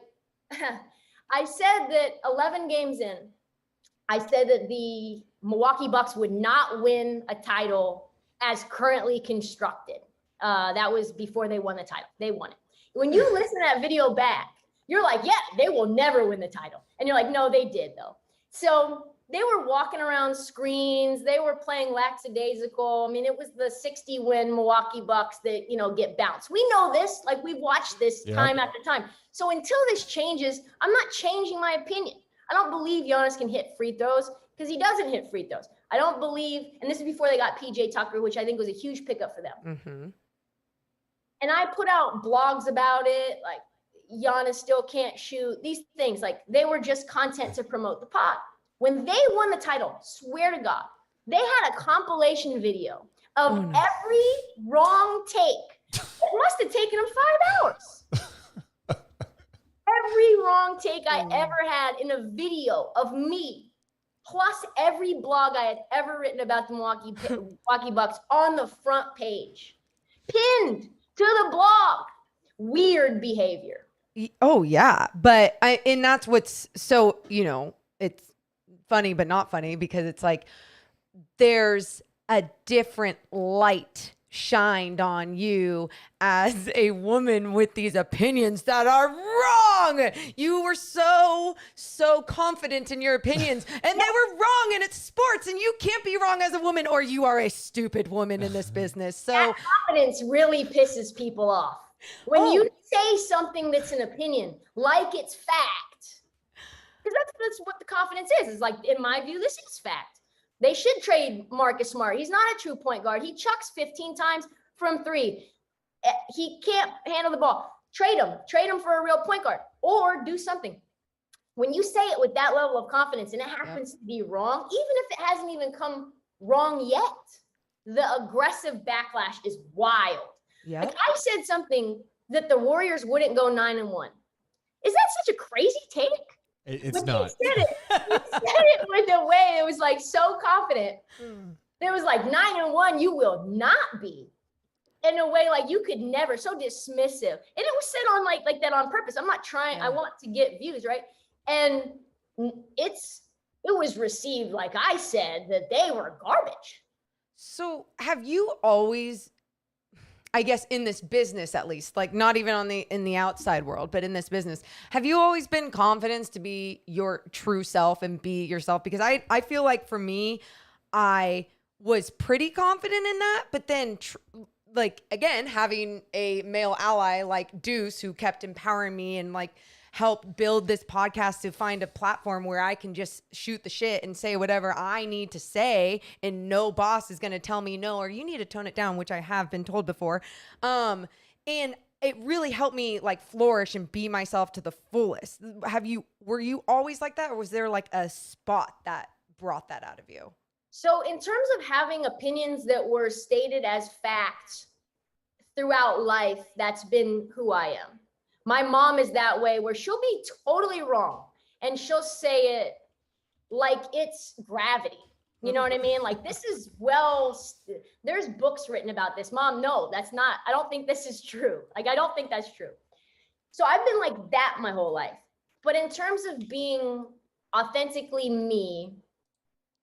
said that 11 games in, I said that the Milwaukee Bucks would not win a title as currently constructed. That was before they won the title. They won it. When you listen to that video back, You're like, yeah, they will never win the title. And you're like, no, they did though. So they were walking around screens. They were playing lackadaisical. I mean, it was the 60-win Milwaukee Bucks that, get bounced. We know this, like we've watched this time after time. So until this changes, I'm not changing my opinion. I don't believe Giannis can hit free throws because he doesn't hit free throws. I don't believe, and this is before they got PJ Tucker, which I think was a huge pickup for them. Mm-hmm. And I put out blogs about it, like Giannis still can't shoot, these things, like they were just content to promote the pod. When they won the title, swear to God, they had a compilation video of every wrong take. It must have taken them 5 hours. Every wrong take I ever had in a video of me, plus every blog I had ever written about the Milwaukee Bucks on the front page, pinned to the blog. Weird behavior. Oh yeah, but and that's what's so, it's funny but not funny, because it's like there's a different light shined on you as a woman with these opinions that are wrong. You were so confident in your opinions, and they were wrong, and it's sports, and you can't be wrong as a woman, or you are a stupid woman in this business. So that confidence really pisses people off. When you say something that's an opinion, like it's fact, because that's what the confidence is. It's like, in my view, this is fact. They should trade Marcus Smart. He's not a true point guard. He chucks 15 times from 3. He can't handle the ball. Trade him for a real point guard, or do something. When you say it with that level of confidence and it happens to be wrong, even if it hasn't even come wrong yet, the aggressive backlash is wild. yeah, Like, I said something that the Warriors wouldn't go 9-1. Is that such a crazy take? It's But not. He said it with a way that was like so confident. There was like 9-1, you will not be. In a way like you could never, so dismissive. And it was said on like that on purpose. I'm not trying, I want to get views, right? And it was received, like I said, that they were garbage. So have you always, I guess in this business at least, like not even in the outside world, but in this business, have you always been confident to be your true self and be yourself? Because I feel like for me, I was pretty confident in that, but then like, again, having a male ally like Deuce, who kept empowering me and like help build this podcast to find a platform where I can just shoot the shit and say whatever I need to say, and no boss is going to tell me no, or you need to tone it down, which I have been told before. And it really helped me like flourish and be myself to the fullest. Were you always like that, or was there like a spot that brought that out of you? So in terms of having opinions that were stated as facts throughout life, that's been who I am. My mom is that way, where she'll be totally wrong and she'll say it like it's gravity. You know what I mean? Like, this is there's books written about this. Mom, no, that's not, I don't think this is true. Like, I don't think that's true. So I've been like that my whole life. But in terms of being authentically me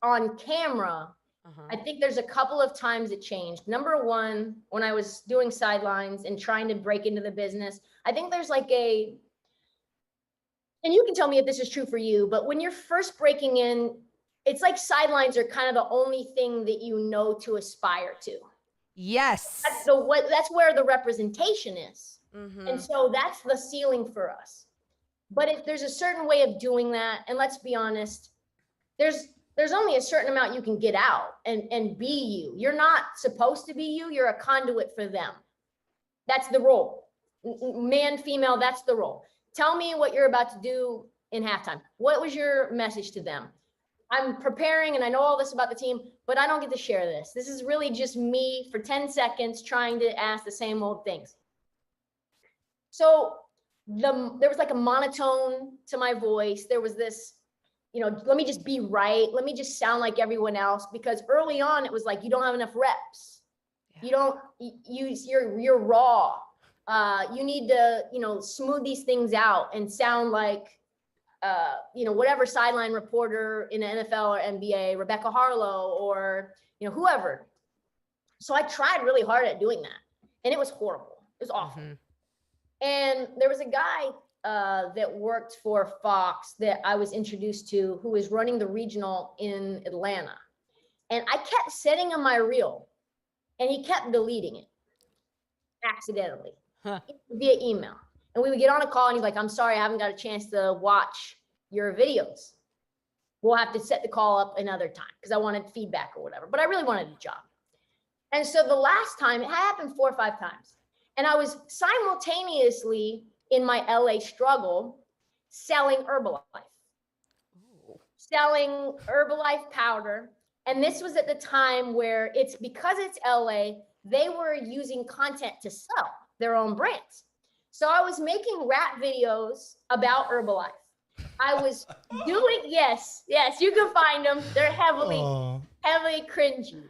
on camera, I think there's a couple of times it changed. Number one, when I was doing sidelines and trying to break into the business, I think there's like and you can tell me if this is true for you, but when you're first breaking in, it's like sidelines are kind of the only thing that you know to aspire to. Yes. That's where the representation is. And so that's the ceiling for us. But if there's a certain way of doing that, and let's be honest, there's only a certain amount you can get out and be you. You're not supposed to be you. You're a conduit for them. That's the role. Man, female, that's the role. Tell me what you're about to do in halftime. What was your message to them? I'm preparing and I know all this about the team, but I don't get to share this. This is really just me for 10 seconds trying to ask the same old things. So there was like a monotone to my voice. There was this, let me just be right. Let me just sound like everyone else, because early on it was like, you don't have enough reps. You don't use you're raw. You need to, smooth these things out and sound like, whatever sideline reporter in the NFL or NBA, Rebecca Harlow or, whoever. So I tried really hard at doing that, and it was horrible. It was awful. And there was a guy that worked for Fox that I was introduced to, who was running the regional in Atlanta. And I kept sending him my reel, and he kept deleting it accidentally via email. And we would get on a call, and he's like, I'm sorry, I haven't got a chance to watch your videos. We'll have to set the call up another time because I wanted feedback or whatever. But I really wanted a job. And so the last time, it happened 4 or 5 times. And I was simultaneously in my LA struggle selling Herbalife. Selling Herbalife powder. And this was at the time where because it's LA, they were using content to sell their own brands. So I was making rap videos about Herbalife. I was doing, yes, you can find them. They're heavily cringy.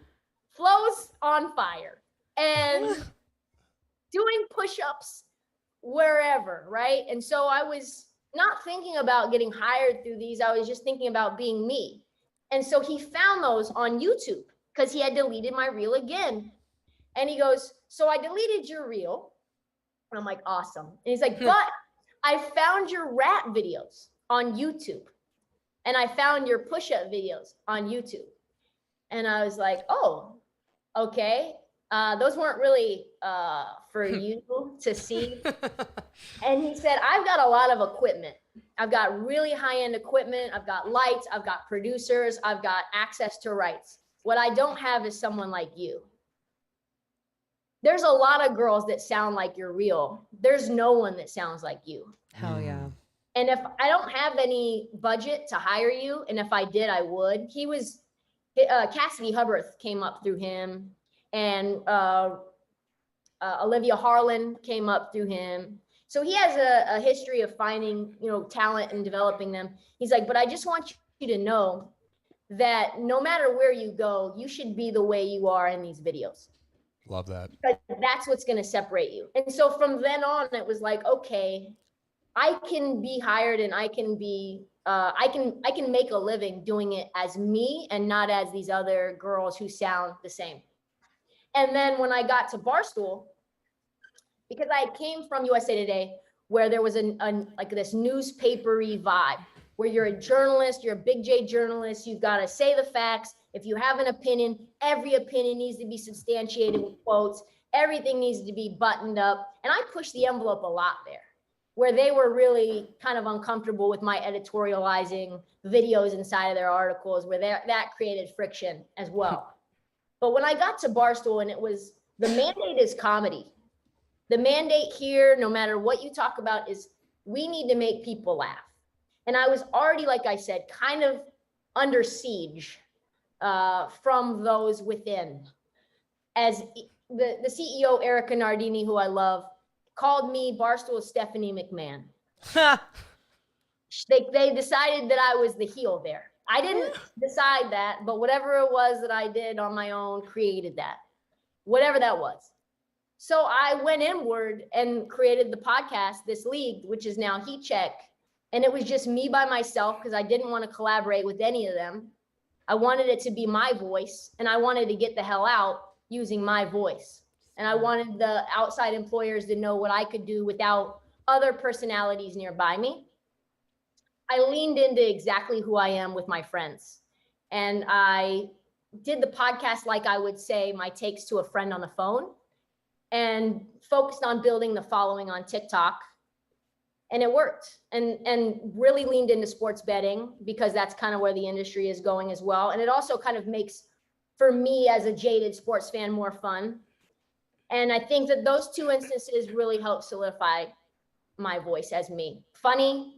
Flows on fire. And doing push-ups wherever, right? And so I was not thinking about getting hired through these. I was just thinking about being me. And so he found those on YouTube because he had deleted my reel again. And he goes, so I deleted your reel. And I'm like, awesome. And he's like, but I found your rap videos on YouTube. And I found your push-up videos on YouTube. And I was like, oh, okay. Those weren't really for you to see. And he said, I've got a lot of equipment. I've got really high-end equipment. I've got lights. I've got producers. I've got access to rights. What I don't have is someone like you. There's a lot of girls that sound like you're real. There's no one that sounds like you. Hell yeah. And if I don't have any budget to hire you, and if I did, I would. Cassidy Hubbarth came up through him, and Olivia Harlan came up through him. So he has a history of finding, talent and developing them. He's like, but I just want you to know that no matter where you go, you should be the way you are in these videos. Love that. Because that's what's going to separate you. And so from then on, it was like, okay, I can be hired and I can be, I can make a living doing it as me and not as these other girls who sound the same. And then when I got to Barstool, because I came from USA Today, where there was like this newspapery vibe, where you're a journalist, you're a big J journalist, you've got to say the facts. If you have an opinion, every opinion needs to be substantiated with quotes. Everything needs to be buttoned up. And I pushed the envelope a lot there, where they were really kind of uncomfortable with my editorializing videos inside of their articles, where that created friction as well. But when I got to Barstool, and it was, the mandate is comedy. The mandate here, no matter what you talk about, is we need to make people laugh. And I was already, like I said, kind of under siege from those within. As the CEO, Erica Nardini, who I love, called me Barstool's Stephanie McMahon. They decided that I was the heel there. I didn't decide that, but whatever it was that I did on my own created that, whatever that was. So I went inward and created the podcast, This League, which is now Heat Check. And it was just me by myself because I didn't want to collaborate with any of them. I wanted it to be my voice, and I wanted to get the hell out using my voice. And I wanted the outside employers to know what I could do without other personalities nearby me. I leaned into exactly who I am with my friends. And I did the podcast like I would say my takes to a friend on the phone, and focused on building the following on TikTok. And it worked, and really leaned into sports betting because that's kind of where the industry is going as well. And it also kind of makes, for me as a jaded sports fan, more fun. And I think that those two instances really helped solidify my voice as me. Funny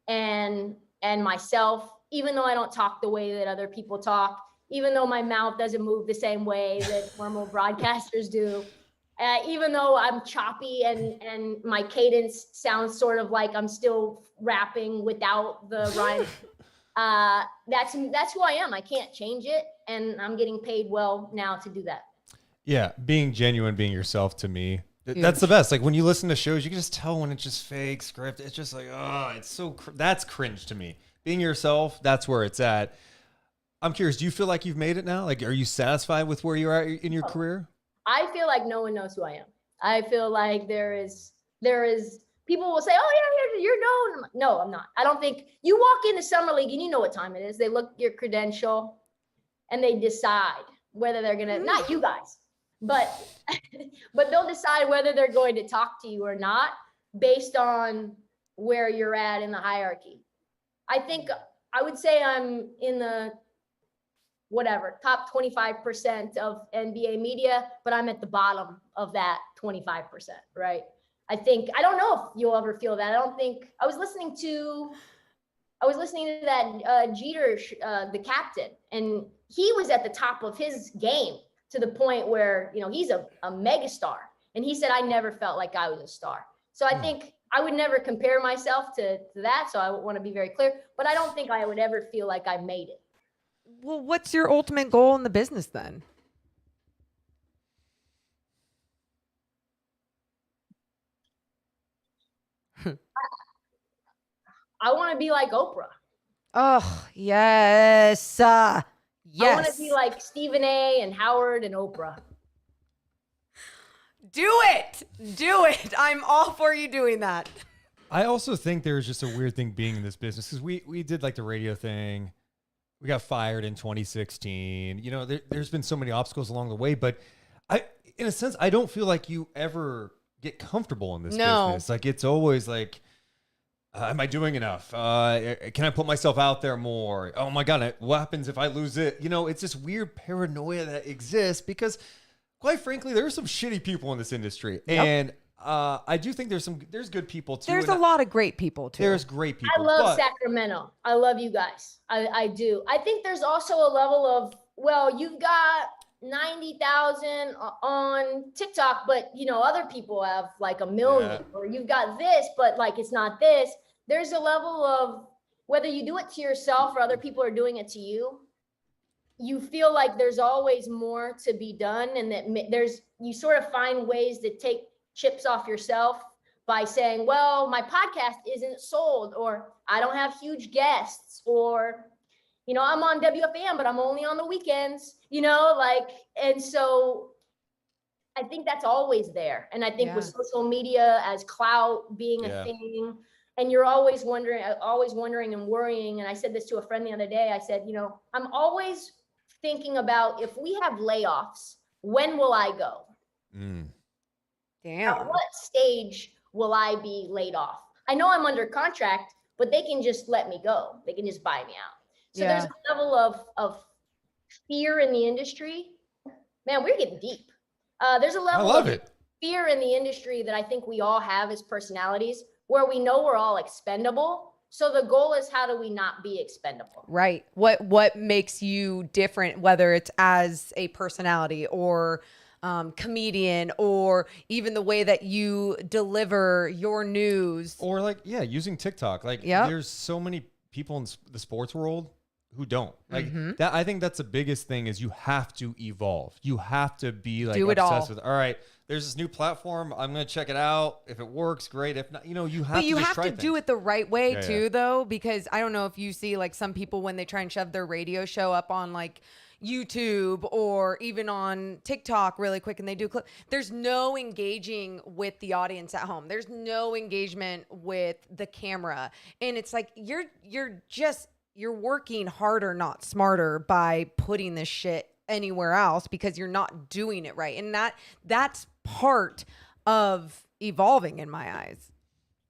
and myself, even though I don't talk the way that other people talk, even though my mouth doesn't move the same way that normal broadcasters do. Even though I'm choppy and my cadence sounds sort of like I'm still rapping without the rhyme, that's who I am. I can't change it, and I'm getting paid well now to do that. Yeah, being genuine, being yourself, to me, that's the best. Like when you listen to shows, you can just tell when it's just fake script. It's just like, oh, it's so that's cringe to me. Being yourself, that's where it's at. I'm curious, do you feel like you've made it now? Like, are you satisfied with where you are in your career? I feel like no one knows who I am. I feel like there is people will say, oh yeah, you're known. I'm like, no, I'm not. I don't think you walk into Summer League and you know what time it is. They look at your credential and they decide whether they're going to, not you guys, but they'll decide whether they're going to talk to you or not based on where you're at in the hierarchy. I think I would say I'm in the top 25% of NBA media, but I'm at the bottom of that 25%, right? I don't know if you'll ever feel that. I was listening to that Jeter, the captain, and he was at the top of his game to the point where, he's a megastar. And he said, I never felt like I was a star. So I think I would never compare myself to that. So I want to be very clear, but I don't think I would ever feel like I made it. Well, what's your ultimate goal in the business then? I want to be like Oprah. Oh, yes. Yes. I want to be like Stephen A. and Howard and Oprah. Do it. Do it. I'm all for you doing that. I also think there's just a weird thing being in this business because we did like the radio thing. We got fired in 2016. There's been so many obstacles along the way, but in a sense, I don't feel like you ever get comfortable in this business. Like it's always like, am I doing enough? Can I put myself out there more? Oh my God, what happens if I lose it? It's this weird paranoia that exists because quite frankly, there are some shitty people in this industry. Yep. And I do think there's good people too. There's a lot of great people too. There's great people. I love Sacramento. I love you guys. I do. I think there's also a level of, well, you've got 90,000 on TikTok, but other people have like 1 million, or you've got this, but like, it's not this. There's a level of whether you do it to yourself or other people are doing it to you. You feel like there's always more to be done. And that you sort of find ways to take chips off yourself by saying, well, my podcast isn't sold, or I don't have huge guests, or, I'm on WFAN, but I'm only on the weekends, and so I think that's always there. And I think with social media as clout being a thing, and you're always wondering and worrying. And I said this to a friend the other day, I said, I'm always thinking about if we have layoffs, when will I go? Damn. At what stage will I be laid off? I know I'm under contract, but they can just let me go. They can just buy me out. So there's a level of fear in the industry. Man, we're getting deep. There's a level of fear in the industry that I think we all have as personalities, where we know we're all expendable. So the goal is, how do we not be expendable? Right. What makes you different, whether it's as a personality or comedian, or even the way that you deliver your news, or like using TikTok. Like there's so many people in the sports world who don't like that. I think that's the biggest thing, is you have to evolve. You have to be like obsessed with, all right, there's this new platform, I'm going to check it out. If it works, great. If not, you have to do it the right way too, though, because I don't know if you see like some people when they try and shove their radio show up on like YouTube or even on TikTok really quick, and they do clip. There's no engaging with the audience at home. There's no engagement with the camera. And it's like, you're working harder, not smarter, by putting this shit anywhere else because you're not doing it right. And that's part of evolving in my eyes.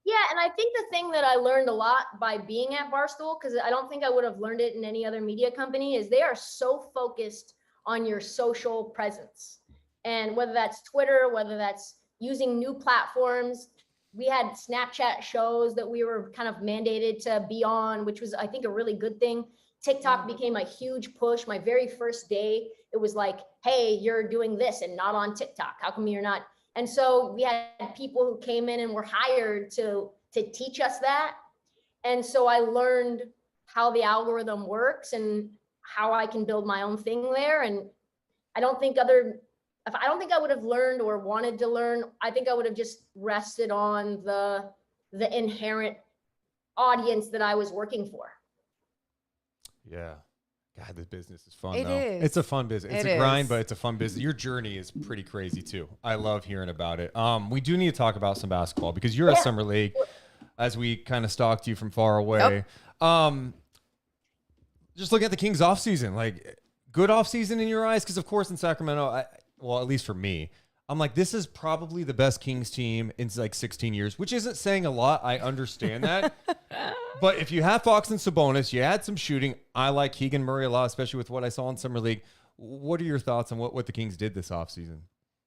Yeah, and I think the thing that I learned a lot by being at Barstool, because I don't think I would have learned it in any other media company, is they are so focused on your social presence. And whether that's Twitter, whether that's using new platforms, we had Snapchat shows that we were kind of mandated to be on, which was, I think, a really good thing. TikTok became a huge push. My very first day, it was like, hey, you're doing this and not on TikTok. How come you're not? And so we had people who came in and were hired to teach us that. And so I learned how the algorithm works and how I can build my own thing there. And I don't think I would have learned or wanted to learn. I think I would have just rested on the inherent audience that I was working for. Yeah. God, this business is fun, It though. is. It's a fun business. It's It a grind, is. but it's a fun business. Your journey is pretty crazy, too. I love hearing about it. We do need to talk about some basketball because you're at Summer League, as we kind of stalked you from far away. Just looking at the Kings offseason, like, good offseason in your eyes? Because, of course, in Sacramento, well, at least for me, I'm like, this is probably the best Kings team in like 16 years, which isn't saying a lot. I understand that. But if you have Fox and Sabonis, you add some shooting. I like Keegan Murray a lot, especially with what I saw in Summer League. What are your thoughts on what the Kings did this offseason?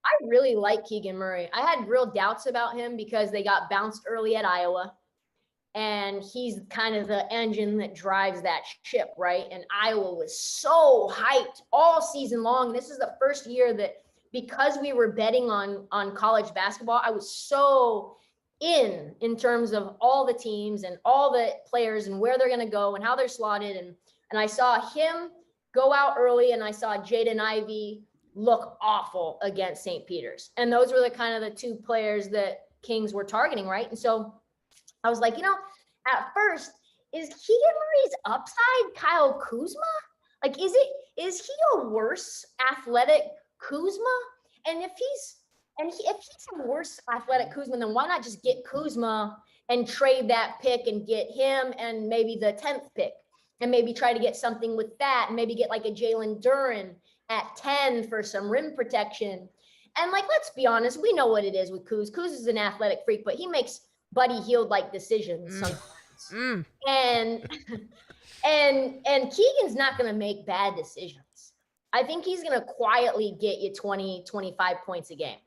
I really like Keegan Murray. I had real doubts about him because they got bounced early at Iowa. And he's kind of the engine that drives that ship, right? And Iowa was so hyped all season long. This is the first year that, because we were betting on college basketball, I was so in terms of all the teams and all the players and where they're going to go and how they're slotted. And I saw him go out early, and I saw Jaden Ivey look awful against St. Peter's. And those were the kind of the two players that Kings were targeting, right? And so I was like, at first, is Keegan Murray's upside Kyle Kuzma? Like, is he a worse athletic Kuzma? And if he's a worse athletic Kuzma, then why not just get Kuzma and trade that pick and get him and maybe the 10th pick and maybe try to get something with that and maybe get like a Jalen Duren at 10 for some rim protection. And like, let's be honest, we know what it is with Kuz. Kuz is an athletic freak, but he makes Buddy Hield like decisions sometimes. And Keegan's not going to make bad decisions. I think he's going to quietly get you 20, 25 points a game.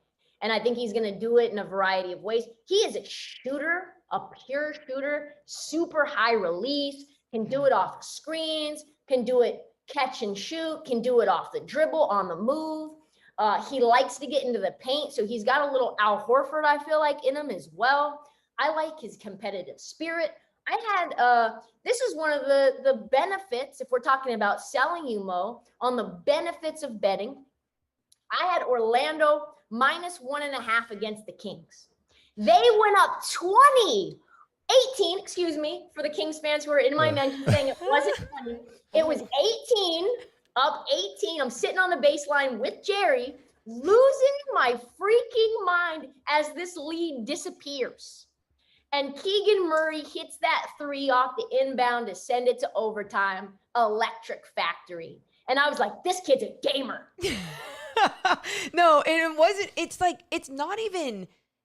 And I think he's going to do it in a variety of ways. He is a shooter, a pure shooter, super high release, can do it off screens, can do it catch and shoot, can do it off the dribble, on the move. He likes to get into the paint. So he's got a little Al Horford, I feel like, in him as well. I like his competitive spirit. I had, this is one of the benefits, if we're talking about selling you, Mo, on the benefits of betting. I had Orlando -1.5 against the Kings. They went up 18, excuse me, for the Kings fans who are in my mention saying it wasn't 20. It was 18, up 18. I'm sitting on the baseline with Jerry, losing my freaking mind as this lead disappears. And Keegan Murray hits that 3 off the inbound to send it to overtime. Electric factory. And I was like, this kid's a gamer. No, and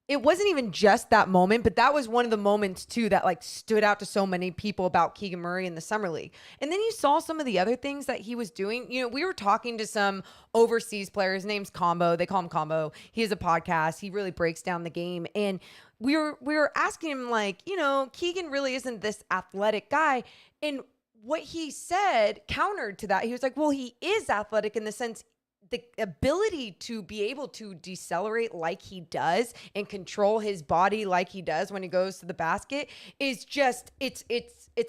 it wasn't even just that moment, but that was one of the moments too that like stood out to so many people about Keegan Murray in the Summer League. And then you saw some of the other things that he was doing. We were talking to some overseas players. His name's Combo. They call him Combo. He has a podcast. He really breaks down the game. And we were asking him, like, Keegan really isn't this athletic guy. And what he said countered to that. He was like, well, he is athletic in the sense the ability to be able to decelerate like he does and control his body like he does when he goes to the basket is just, it's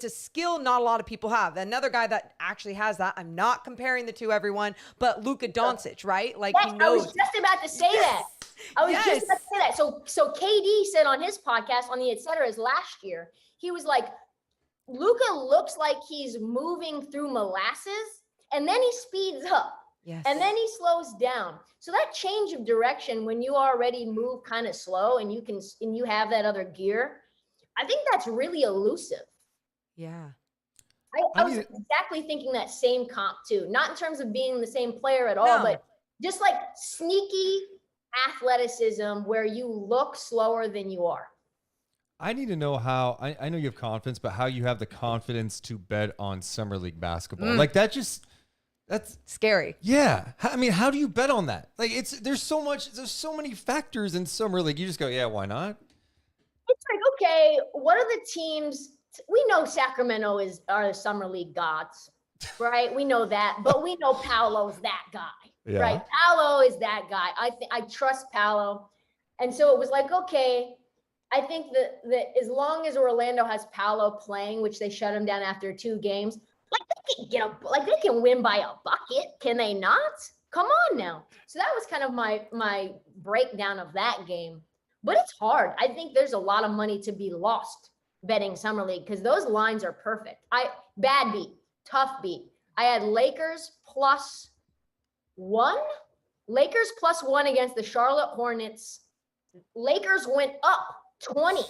a skill not a lot of people have. Another guy that actually has that, I'm not comparing the two, everyone, but Luka Doncic, right? Like, yes, he knows. I was just about to say that. I was just about to say that. So KD said on his podcast on the Et Ceteras last year, he was like, Luka looks like he's moving through molasses and then he speeds up. Yes. And then he slows down. So that change of direction when you already move kind of slow and you have that other gear, I think that's really elusive. Yeah. I was exactly thinking that same comp too. Not in terms of being the same player at all, but just like sneaky athleticism where you look slower than you are. I need to know how, I know you have confidence, but how you have the confidence to bet on Summer League basketball. Like that's scary. Yeah. I mean, how do you bet on that? Like, there's so many factors in Summer League. You just go, yeah, why not? It's like, okay, what are the teams? We know Sacramento are the Summer League gods, right? We know that, but we know Paolo's that guy, right? Paolo is that guy. I trust Paolo. And so it was like, okay, I think that as long as Orlando has Paolo playing, which they shut him down after 2 games, they can win by a bucket. Can they not? Come on now. So that was kind of my breakdown of that game. But it's hard. I think there's a lot of money to be lost betting Summer League because those lines are perfect. Bad beat, tough beat. I had Lakers +1. Lakers +1 against the Charlotte Hornets. Lakers went up 20.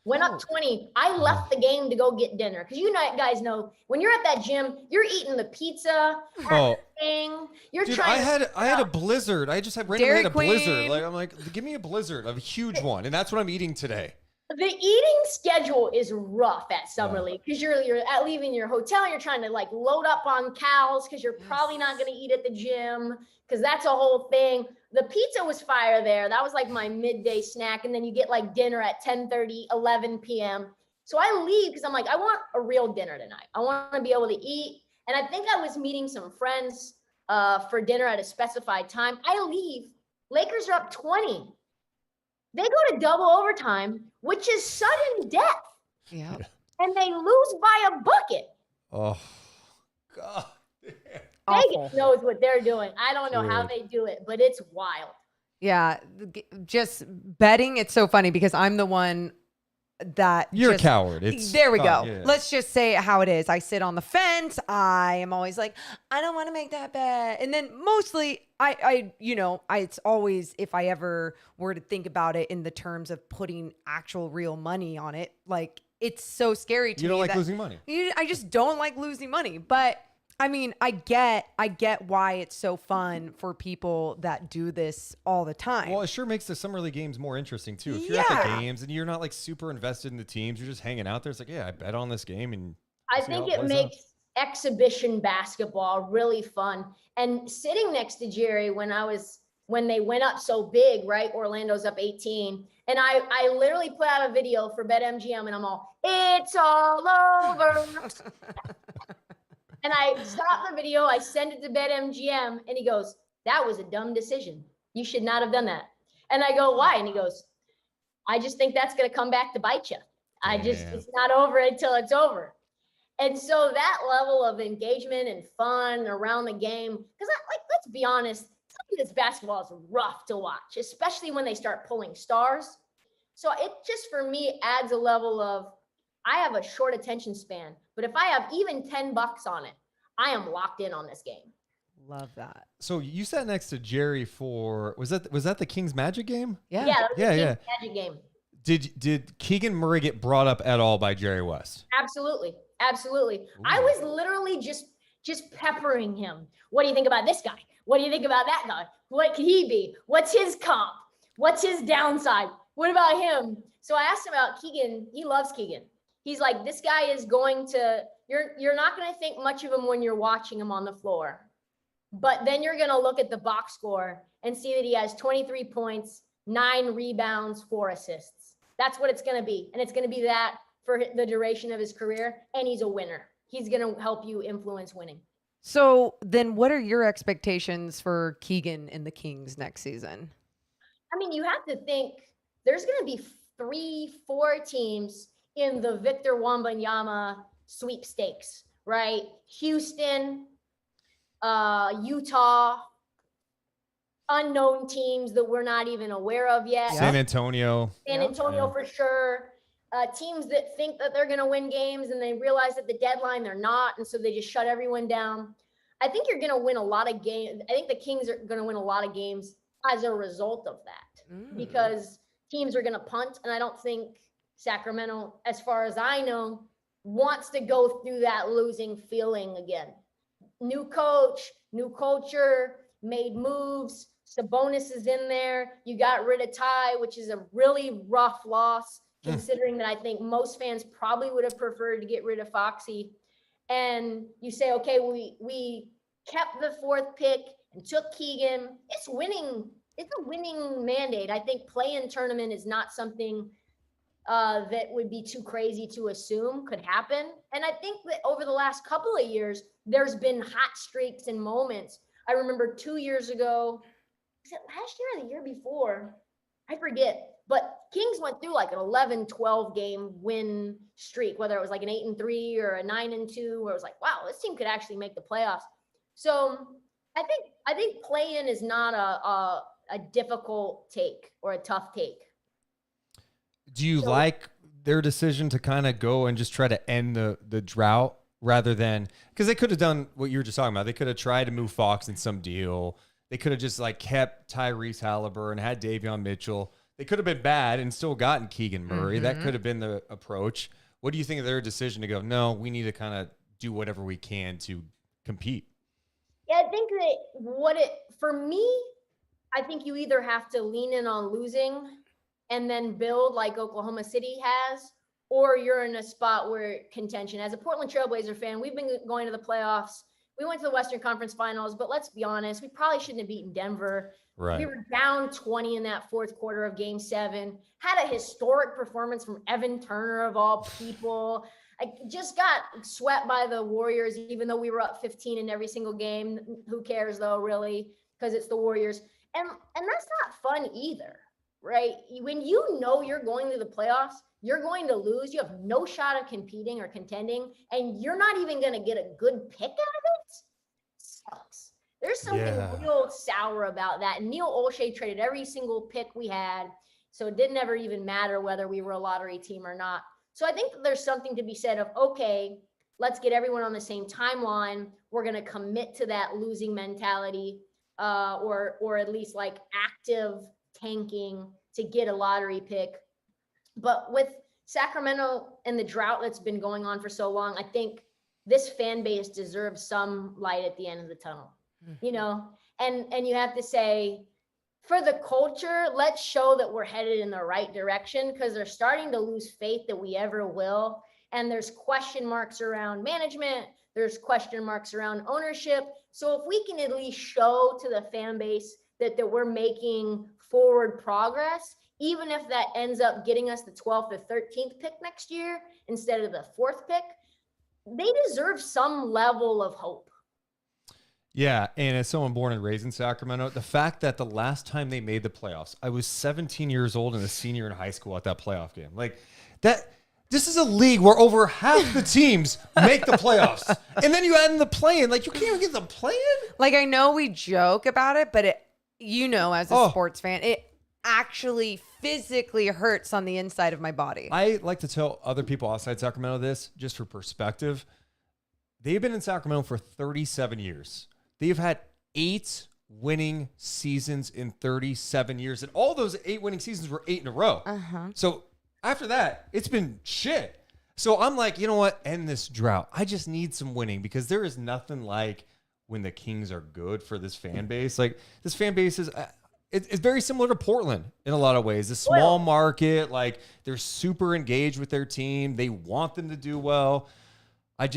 Went up 20. I left the game to go get dinner. Because guys know, when you're at that gym, you're eating the pizza, everything. You're Dude, trying I had a blizzard. I just randomly Dairy had a blizzard. Queen. Like I'm like, give me a blizzard, a huge one, and that's what I'm eating today. The eating schedule is rough at Summer League because you're at leaving your hotel. You're trying to like load up on cows because you're probably not going to eat at the gym because that's a whole thing. The pizza was fire there. That was like my midday snack. And then you get like dinner at 10:30, 11 p.m. So I leave because I'm like, I want a real dinner tonight. I want to be able to eat. And I think I was meeting some friends for dinner at a specified time. I leave. Lakers are up 20. They go to double overtime, which is sudden death. Yeah. And they lose by a bucket. Oh, God. Vegas knows what they're doing. I don't know how Dude. they do it, but it's wild. Yeah. Just betting. It's so funny because I'm the one that You're just, a coward. It's there we go. fine, yeah. Let's just say it how it is. I sit on the fence. I am always like, I don't want to make that bet. And then mostly it's always, if I ever were to think about it in the terms of putting actual real money on it, like it's so scary to me. You don't like losing money. I just don't like losing money. But I mean, I get why it's so fun for people that do this all the time. Well, it sure makes the summer league games more interesting too. If you're at the games and you're not like super invested in the teams, you're just hanging out there. It's like, yeah, I bet on this game, and I think it makes exhibition basketball really fun. And sitting next to Jerry when they went up so big, right? Orlando's up 18. And I literally put out a video for BetMGM and I'm all, it's all over. And I stopped the video, I sent it to BetMGM, and he goes, that was a dumb decision. You should not have done that. And I go, why? And he goes, I just think that's going to come back to bite you. It's not over until it's over. And so that level of engagement and fun around the game, because let's be honest, some of this basketball is rough to watch, especially when they start pulling stars. So it just, for me, adds a level of, I have a short attention span, but if I have even $10 on it, I am locked in on this game. Love that. So you sat next to Jerry for was that the Kings Magic game? Yeah. Yeah, that was the Yeah. Kings Magic game. Did Keegan Murray get brought up at all by Jerry West? Absolutely. I was literally just peppering him. What do you think about this guy? What do you think about that guy? What could he be? What's his comp? What's his downside? What about him? So I asked him about Keegan. He loves Keegan. He's like, this guy is going to, you're not going to think much of him when you're watching him on the floor. But then you're going to look at the box score and see that he has 23 points, 9 rebounds, 4 assists. That's what it's going to be. And it's going to be that for the duration of his career. And he's a winner. He's going to help you influence winning. So then what are your expectations for Keegan and the Kings next season? I mean, you have to think there's going to be 3-4 teams in the Victor Wembanyama sweepstakes, right? Houston, Utah, unknown teams that we're not even aware of yet. San Antonio. For sure. Teams that think that they're going to win games and they realize at the deadline they're not, and so they just shut everyone down. I think you're going to win a lot of games. I think the Kings are going to win a lot of games as a result of that because teams are going to punt, and I don't think Sacramento, as far as I know, wants to go through that losing feeling again. New coach, new culture, made moves. Sabonis is in there. You got rid of Ty, which is a really rough loss, considering that I think most fans probably would have preferred to get rid of Foxy. And you say, okay, we kept the 4th pick and took Keegan. It's winning. It's a winning mandate. I think play-in tournament is not something that would be too crazy to assume could happen. And I think that over the last couple of years, there's been hot streaks and moments. I remember 2 years ago, was it last year or the year before? I forget. But Kings went through like an 11-12 game win streak, whether it was like an 8-3 or a 9-2, where it was like, wow, this team could actually make the playoffs. So I think play-in is not a difficult take or a tough take. Do you like their decision to kind of go and just try to end the drought rather than because they could have done what you were just talking about. They could have tried to move Fox in some deal. They could have just like kept Tyrese Halliburton, had Davion Mitchell. They could have been bad and still gotten Keegan Murray. That could have been the approach. What do you think of their decision to go, no, we need to kind of do whatever we can to compete? Yeah, I think that for me, I think you either have to lean in on losing and then build like Oklahoma City has, or you're in a spot where contention. As a Portland Trailblazer fan, we've been going to the playoffs. We went to the Western Conference Finals, but let's be honest, we probably shouldn't have beaten Denver. Right. We were down 20 in that fourth quarter of Game 7. Had a historic performance from Evan Turner of all people. I just got swept by the Warriors, even though we were up 15 in every single game. Who cares though, really? Because it's the Warriors. And that's not fun either, right? When you know you're going to the playoffs, you're going to lose. You have no shot of competing or contending, and you're not even going to get a good pick out of it. Sucks. There's something real sour about that. And Neil Olshey traded every single pick we had, so it didn't ever even matter whether we were a lottery team or not. So I think that there's something to be said of, okay, let's get everyone on the same timeline. We're going to commit to that losing mentality, or at least like active tanking to get a lottery pick. But with Sacramento and the drought that's been going on for so long, I think this fan base deserves some light at the end of the tunnel, you know, and you have to say, for the culture, let's show that we're headed in the right direction, because they're starting to lose faith that we ever will. And there's question marks around management. There's question marks around ownership. So if we can at least show to the fan base that we're making forward progress, even if that ends up getting us the 12th or 13th pick next year instead of the 4th pick, they deserve some level of hope. Yeah, and as someone born and raised in Sacramento, the fact that the last time they made the playoffs, I was 17 years old and a senior in high school at that playoff game. Like that, this is a league where over half the teams make the playoffs, and then you add in the play-in. Like you can't even get the play-in. Like I know we joke about it, but as a sports fan, it actually physically hurts on the inside of my body. I like to tell other people outside Sacramento this, just for perspective. They've been in Sacramento for 37 years. They've had 8 winning seasons in 37 years. And all those 8 winning seasons were 8 in a row. So after that, it's been shit. So I'm like, you know what? End this drought. I just need some winning, because there is nothing like when the Kings are good for this fan base. Like this fan base is... It's very similar to Portland in a lot of ways. A small market, like they're super engaged with their team. They want them to do well. I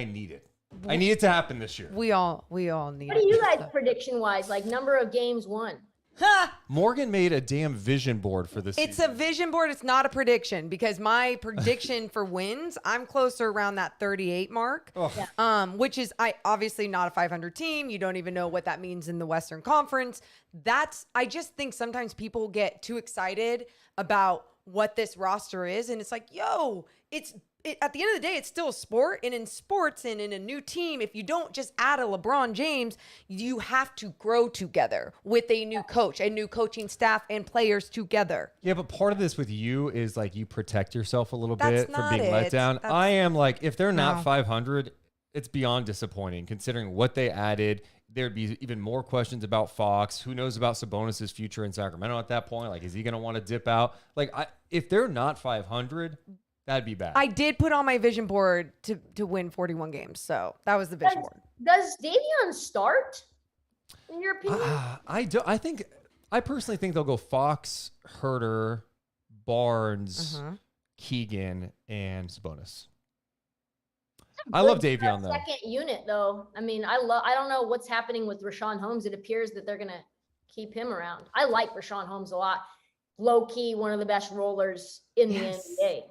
need it. I need it to happen this year. We all need it. What do you guys prediction wise, like number of games won? Morgan made a damn vision board for this It's season. a vision board. It's not a prediction, because my prediction for wins, I'm closer around that 38 mark, which is obviously not a 500 team. You don't even know what that means in the Western Conference. I just think sometimes people get too excited about what this roster is. And it's like, at the end of the day, it's still a sport. And in sports and in a new team, if you don't just add a LeBron James, you have to grow together with a new coach, a new coaching staff, and players together. Yeah, but part of this with you is like you protect yourself a little That's bit from not being let it. down. That's- I am like, if they're not No. 500, it's beyond disappointing considering what they added. There'd be even more questions about Fox. Who knows about Sabonis' future in Sacramento at that point? Like, is he going to want to dip out? Like, if they're not 500, that'd be bad. I did put on my vision board to win 41 games. So that was the vision board. Does Davion start, in your opinion? I personally think they'll go Fox, Herter, Barnes, Keegan, and Sabonis. I love Davion though. Second unit though. I mean, I don't know what's happening with Rashawn Holmes. It appears that they're gonna keep him around. I like Rashawn Holmes a lot. Low key, one of the best rollers in the NBA.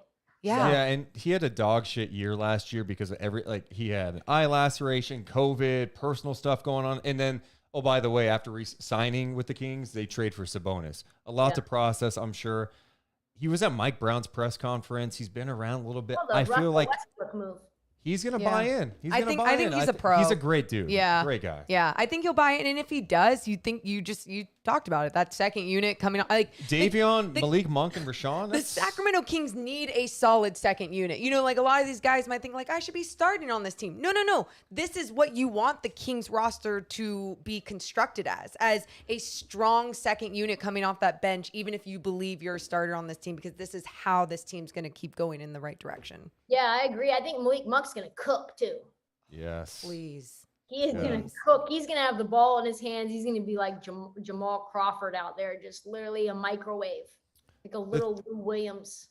Yeah. Yeah, and he had a dog shit year last year because of he had an eye laceration, COVID, personal stuff going on, and then by the way, after signing with the Kings, they trade for Sabonis. A lot to process, I'm sure. He was at Mike Brown's press conference. He's been around a little bit. I feel like Westbrook move. He's gonna buy in. I think he's a pro. He's a great dude. Yeah. Great guy. Yeah. I think he'll buy it. And if he does, you talked about it. That second unit coming on, like Davion, Malik Monk, and Rashawn. the Sacramento Kings need a solid second unit. You know, like a lot of these guys might think like, I should be starting on this team. No. This is what you want the Kings roster to be constructed as a strong second unit coming off that bench, even if you believe you're a starter on this team, because this is how this team's going to keep going in the right direction. Yeah, I agree. I think Malik Monk's going to cook too. Yes. Please. He is going to cook. He's going to have the ball in his hands. He's going to be like Jamal Crawford out there, just literally a microwave, like a little Lou Williams.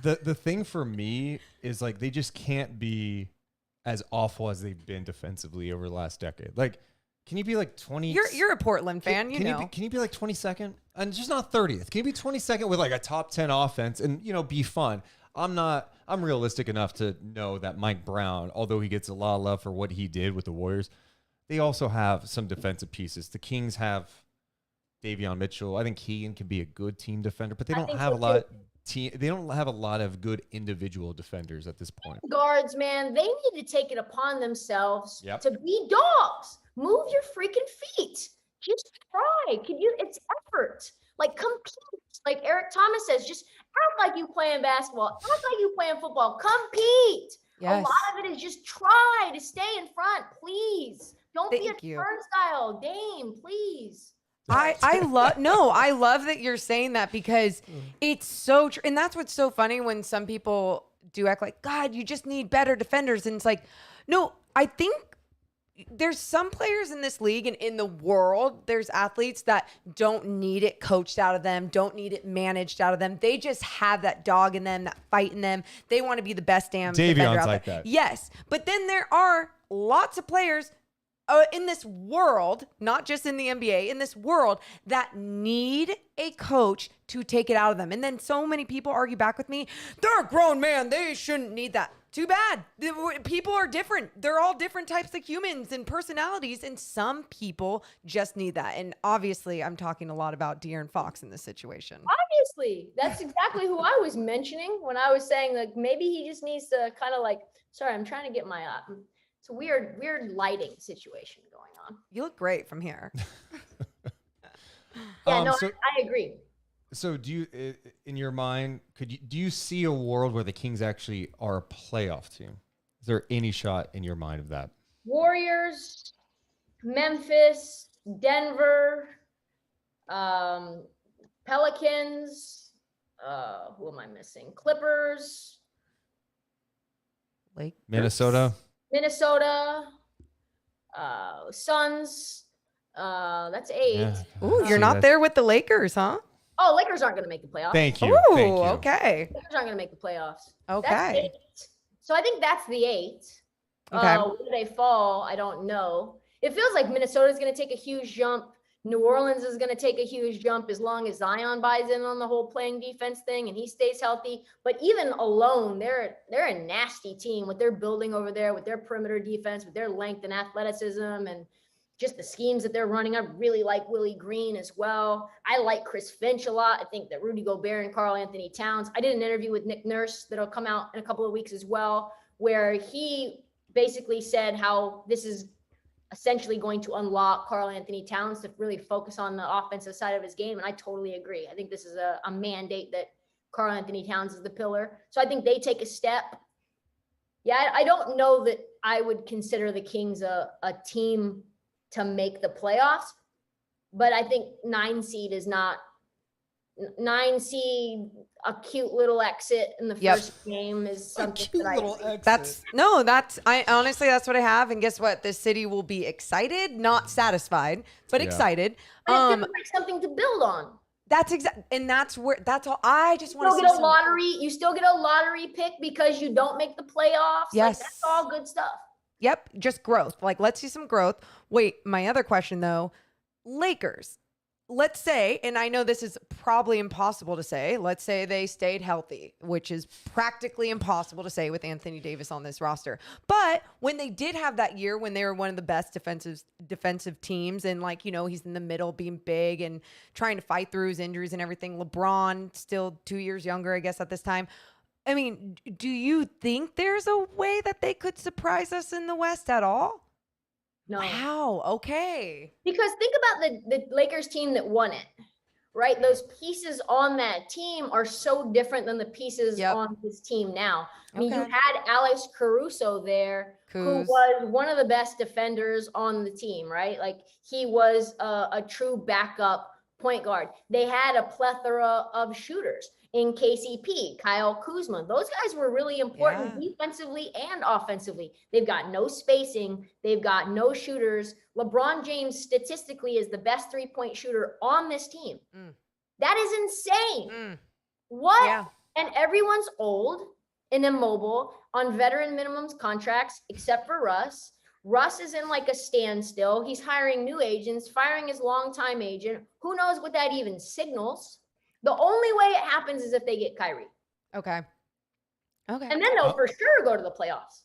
The thing for me is like they just can't be as awful as they've been defensively over the last decade. Like, can you be like 20? You're a Portland fan, can you be like 22nd and just not 30th? Can you be 22nd with like a top 10 offense and be fun? I'm realistic enough to know that Mike Brown, although he gets a lot of love for what he did with the Warriors, they also have some defensive pieces. The Kings have Davion Mitchell. I think Keegan can be a good team defender, but they don't have a lot. They don't have a lot of good individual defenders at this point. Guards, man, they need to take it upon themselves to be dogs. Move your freaking feet. Just try. It's effort. Like, compete. Like Eric Thomas says, just act like you playing basketball. Act like you playing football. Compete. Yes. A lot of it is just try to stay in front, please. Don't be a turnstile. Dame, please. I love that you're saying that, because it's so true. And that's what's so funny when some people do act like, God, you just need better defenders. And it's like, no, I think there's some players in this league and in the world, there's athletes that don't need it coached out of them, don't need it managed out of them. They just have that dog in them, that fight in them. They want to be the best damn defender out like there. That. Yes. But then there are lots of players in this world, not just in the NBA, in this world that need a coach to take it out of them. And then so many people argue back with me, they're a grown man, they shouldn't need that. Too bad. People are different. They're all different types of humans and personalities, and some people just need that. And obviously, I'm talking a lot about De'Aaron Fox in this situation. Obviously, that's exactly who I was mentioning when I was saying like maybe he just needs to kind of like, sorry, I'm trying to get my it's a weird lighting situation going on. You look great from here. I agree. So do you, in your mind, do you see a world where the Kings actually are a playoff team? Is there any shot in your mind of that? Warriors, Memphis, Denver, Pelicans, who am I missing? Clippers. Minnesota, Suns. That's 8. Yeah. Ooh, you're not there with the Lakers, huh? Oh, Lakers aren't going to make the playoffs. Thank you. Ooh, Thank you. Okay. Lakers aren't going to make the playoffs. Okay. That's 8. So I think that's the 8. Okay. Where they fall, I don't know. It feels like Minnesota's going to take a huge jump. New Orleans is going to take a huge jump as long as Zion buys in on the whole playing defense thing and he stays healthy. But even alone, they're a nasty team. What they're building over there with their perimeter defense, with their length and athleticism, and just the schemes that they're running. I really like Willie Green as well. I like Chris Finch a lot. I think that Rudy Gobert and Karl Anthony Towns. I did an interview with Nick Nurse that'll come out in a couple of weeks as well, where he basically said how this is essentially going to unlock Karl Anthony Towns to really focus on the offensive side of his game. And I totally agree. I think this is a mandate that Karl Anthony Towns is the pillar. So I think they take a step. Yeah, I don't know that I would consider the Kings a team to make the playoffs, but I think 9 seed, a cute little exit in the first game is something I honestly, that's what I have. And guess what? This city will be excited, not satisfied, but excited. But it's like something to build on. That's and that's all. I just want to get a lottery. You still get a lottery pick because you don't make the playoffs. Yes. Like, that's all good stuff. Yep. Just growth. Like, let's see some growth. Wait, my other question though, Lakers, let's say, and I know this is probably impossible to say, let's say they stayed healthy, which is practically impossible to say with Anthony Davis on this roster. But when they did have that year when they were one of the best defensive teams, and like, he's in the middle being big and trying to fight through his injuries and everything. LeBron, still 2 years younger, I guess, at this time. I mean, do you think there's a way that they could surprise us in the West at all? No. Wow. Okay. Because think about the Lakers team that won it, right? Those pieces on that team are so different than the pieces on this team now. I mean, you had Alex Caruso there, who was one of the best defenders on the team, right? Like he was a true backup point guard. They had a plethora of shooters in KCP, Kyle Kuzma. Those guys were really important defensively and offensively. They've got no spacing. They've got no shooters. LeBron James statistically is the best 3-point shooter on this team. That is insane. What? Yeah. And everyone's old and immobile on veteran minimums contracts, except for Russ. Russ is in like a standstill. He's hiring new agents, firing his longtime agent. Who knows what that even signals? The only way it happens is if they get Kyrie. Okay. And then they'll for sure go to the playoffs.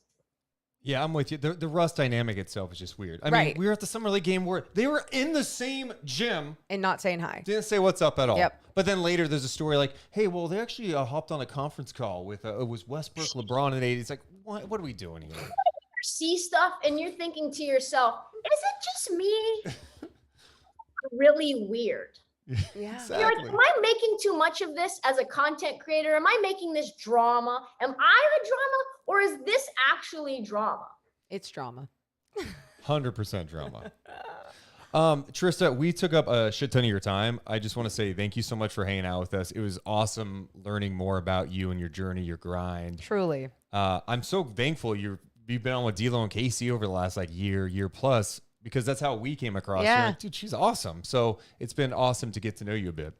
Yeah, I'm with you. The Russ dynamic itself is just weird. I mean, we were at the Summer League game where they were in the same gym. And not saying hi. Didn't say what's up at all. Yep. But then later there's a story like, hey, well, they actually hopped on a conference call with, it was Westbrook, LeBron, and AD. It's like, what are we doing here? See stuff and you're thinking to yourself, is it just me? Really weird. Yeah. Exactly. You're like, am I making too much of this as a content creator? Am I making this drama? Am I the drama, or is this actually drama? It's drama. 100% drama. Trysta, we took up a shit ton of your time. I just want to say thank you so much for hanging out with us. It was awesome learning more about you and your journey, your grind. Truly. I'm so thankful you've been on with D'Lo and Casey over the last year plus, because that's how we came across. Yeah. You're like, dude, she's awesome. So it's been awesome to get to know you a bit.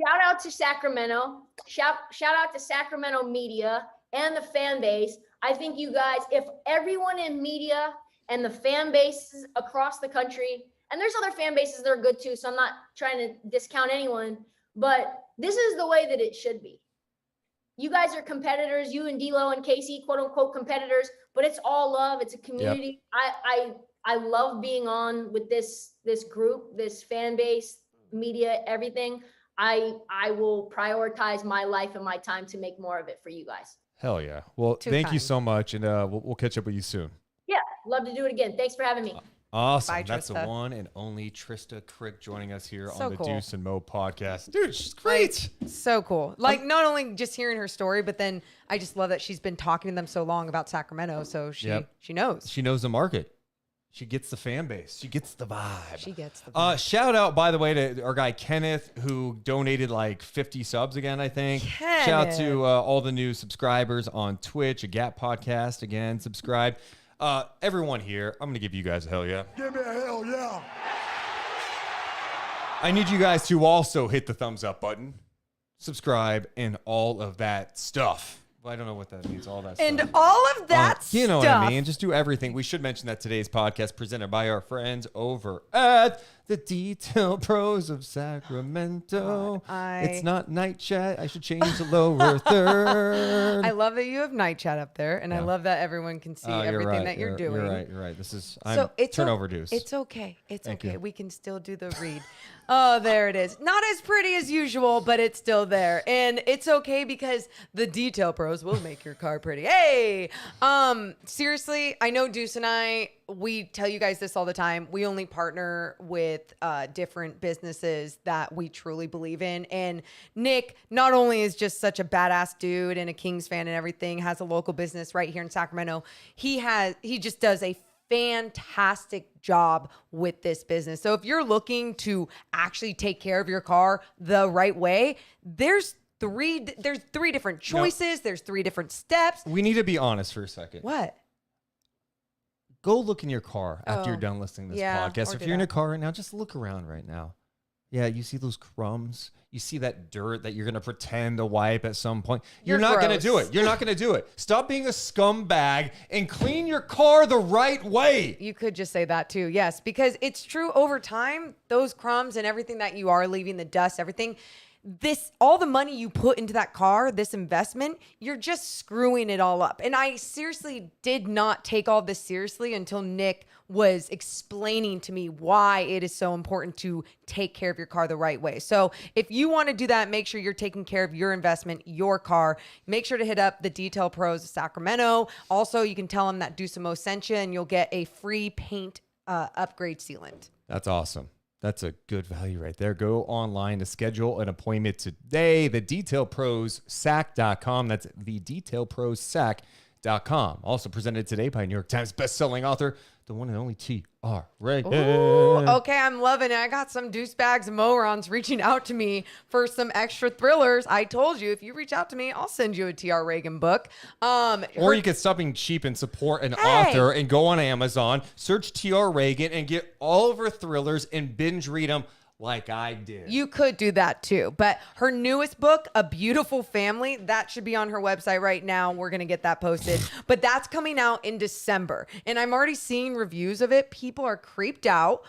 Shout out to Sacramento. Shout out to Sacramento media and the fan base. I think you guys, if everyone in media and the fan bases across the country, and there's other fan bases that are good too, so I'm not trying to discount anyone, but this is the way that it should be. You guys are competitors, you and D'Lo and Casey, quote unquote competitors, but it's all love. It's a community. Yep. I love being on with this group, this fan base, media, everything. I will prioritize my life and my time to make more of it for you guys. Hell yeah. Well, thank you so much, and we'll catch up with you soon. Yeah, love to do it again. Thanks for having me. Awesome. Bye, That's the Trysta. one and only Trysta Krick joining us here So on the cool. Deuce and Mo podcast. Dude, she's great. So cool. Not only just hearing her story, but then I just love that she's been talking to them so long about Sacramento. So she knows. She knows the market. She gets the fan base. She gets the vibe. She gets the vibe. Shout out, by the way, to our guy Kenneth, who donated 50 subs again, I think. Kenneth. Shout out to all the new subscribers on Twitch, a Gap podcast. Again, subscribe. Everyone here, I'm going to give you guys a hell yeah. Give me a hell yeah. I need you guys to also hit the thumbs up button, subscribe, and all of that stuff. Well, I don't know what that means, all that stuff. And all of that stuff. You know what I mean. Just do everything. We should mention that today's podcast presented by our friends over at the Detail Pros of Sacramento. It's not night chat. I should change the lower third. I love that you have night chat up there, and I love that everyone can see everything that you're doing. You're right. This is turnover Deuce. It's okay. It's Thank okay. you. We can still do the read. Oh, there it is. Not as pretty as usual, but it's still there. And it's okay because the Detail Pros will make your car pretty. Hey, seriously, I know Deuce and I, we tell you guys this all the time. We only partner with different businesses that we truly believe in. And Nick not only is just such a badass dude and a Kings fan and everything, has a local business right here in Sacramento. He just does a fantastic job with this business. So if you're looking to actually take care of your car the right way, there's three different choices. There's 3 different steps. We need to be honest for a second. What? Go look in your car after you're done listening to this podcast. or If do you're in that. a car right now, just look around right now. Yeah, you see those crumbs. You see that dirt that you're going to pretend to wipe at some point. You're not going to do gross. it. You're not going to do it. Stop being a scumbag and clean your car the right way. You could just say that too. Yes, because it's true over time, those crumbs and everything that you are leaving, the dust, everything, all the money you put into that car, this investment, you're just screwing it all up. And I seriously did not take all this seriously until Nick was explaining to me why it is so important to take care of your car the right way. So if you want to do that, make sure you're taking care of your investment, your car. Make sure to hit up the Detail Pros of Sacramento. Also, you can tell them that Deuce and Mo sent you, and you'll get a free paint upgrade sealant. That's awesome. That's a good value right there. Go online to schedule an appointment today. The DetailProsSac.com. That's the DetailProsSac.com. Also presented today by New York Times bestselling author, the one and only T.R. Reagan. Ooh, okay, I'm loving it. I got some douchebags and morons reaching out to me for some extra thrillers. I told you, if you reach out to me, I'll send you a T.R. Reagan book. Or you could stop being cheap and support an author and go on Amazon, search T.R. Reagan, and get all of her thrillers and binge read them like I did. You could do that too. But her newest book, A Beautiful Family, that should be on her website right now. We're going to get that posted. But that's coming out in December. And I'm already seeing reviews of it. People are creeped out.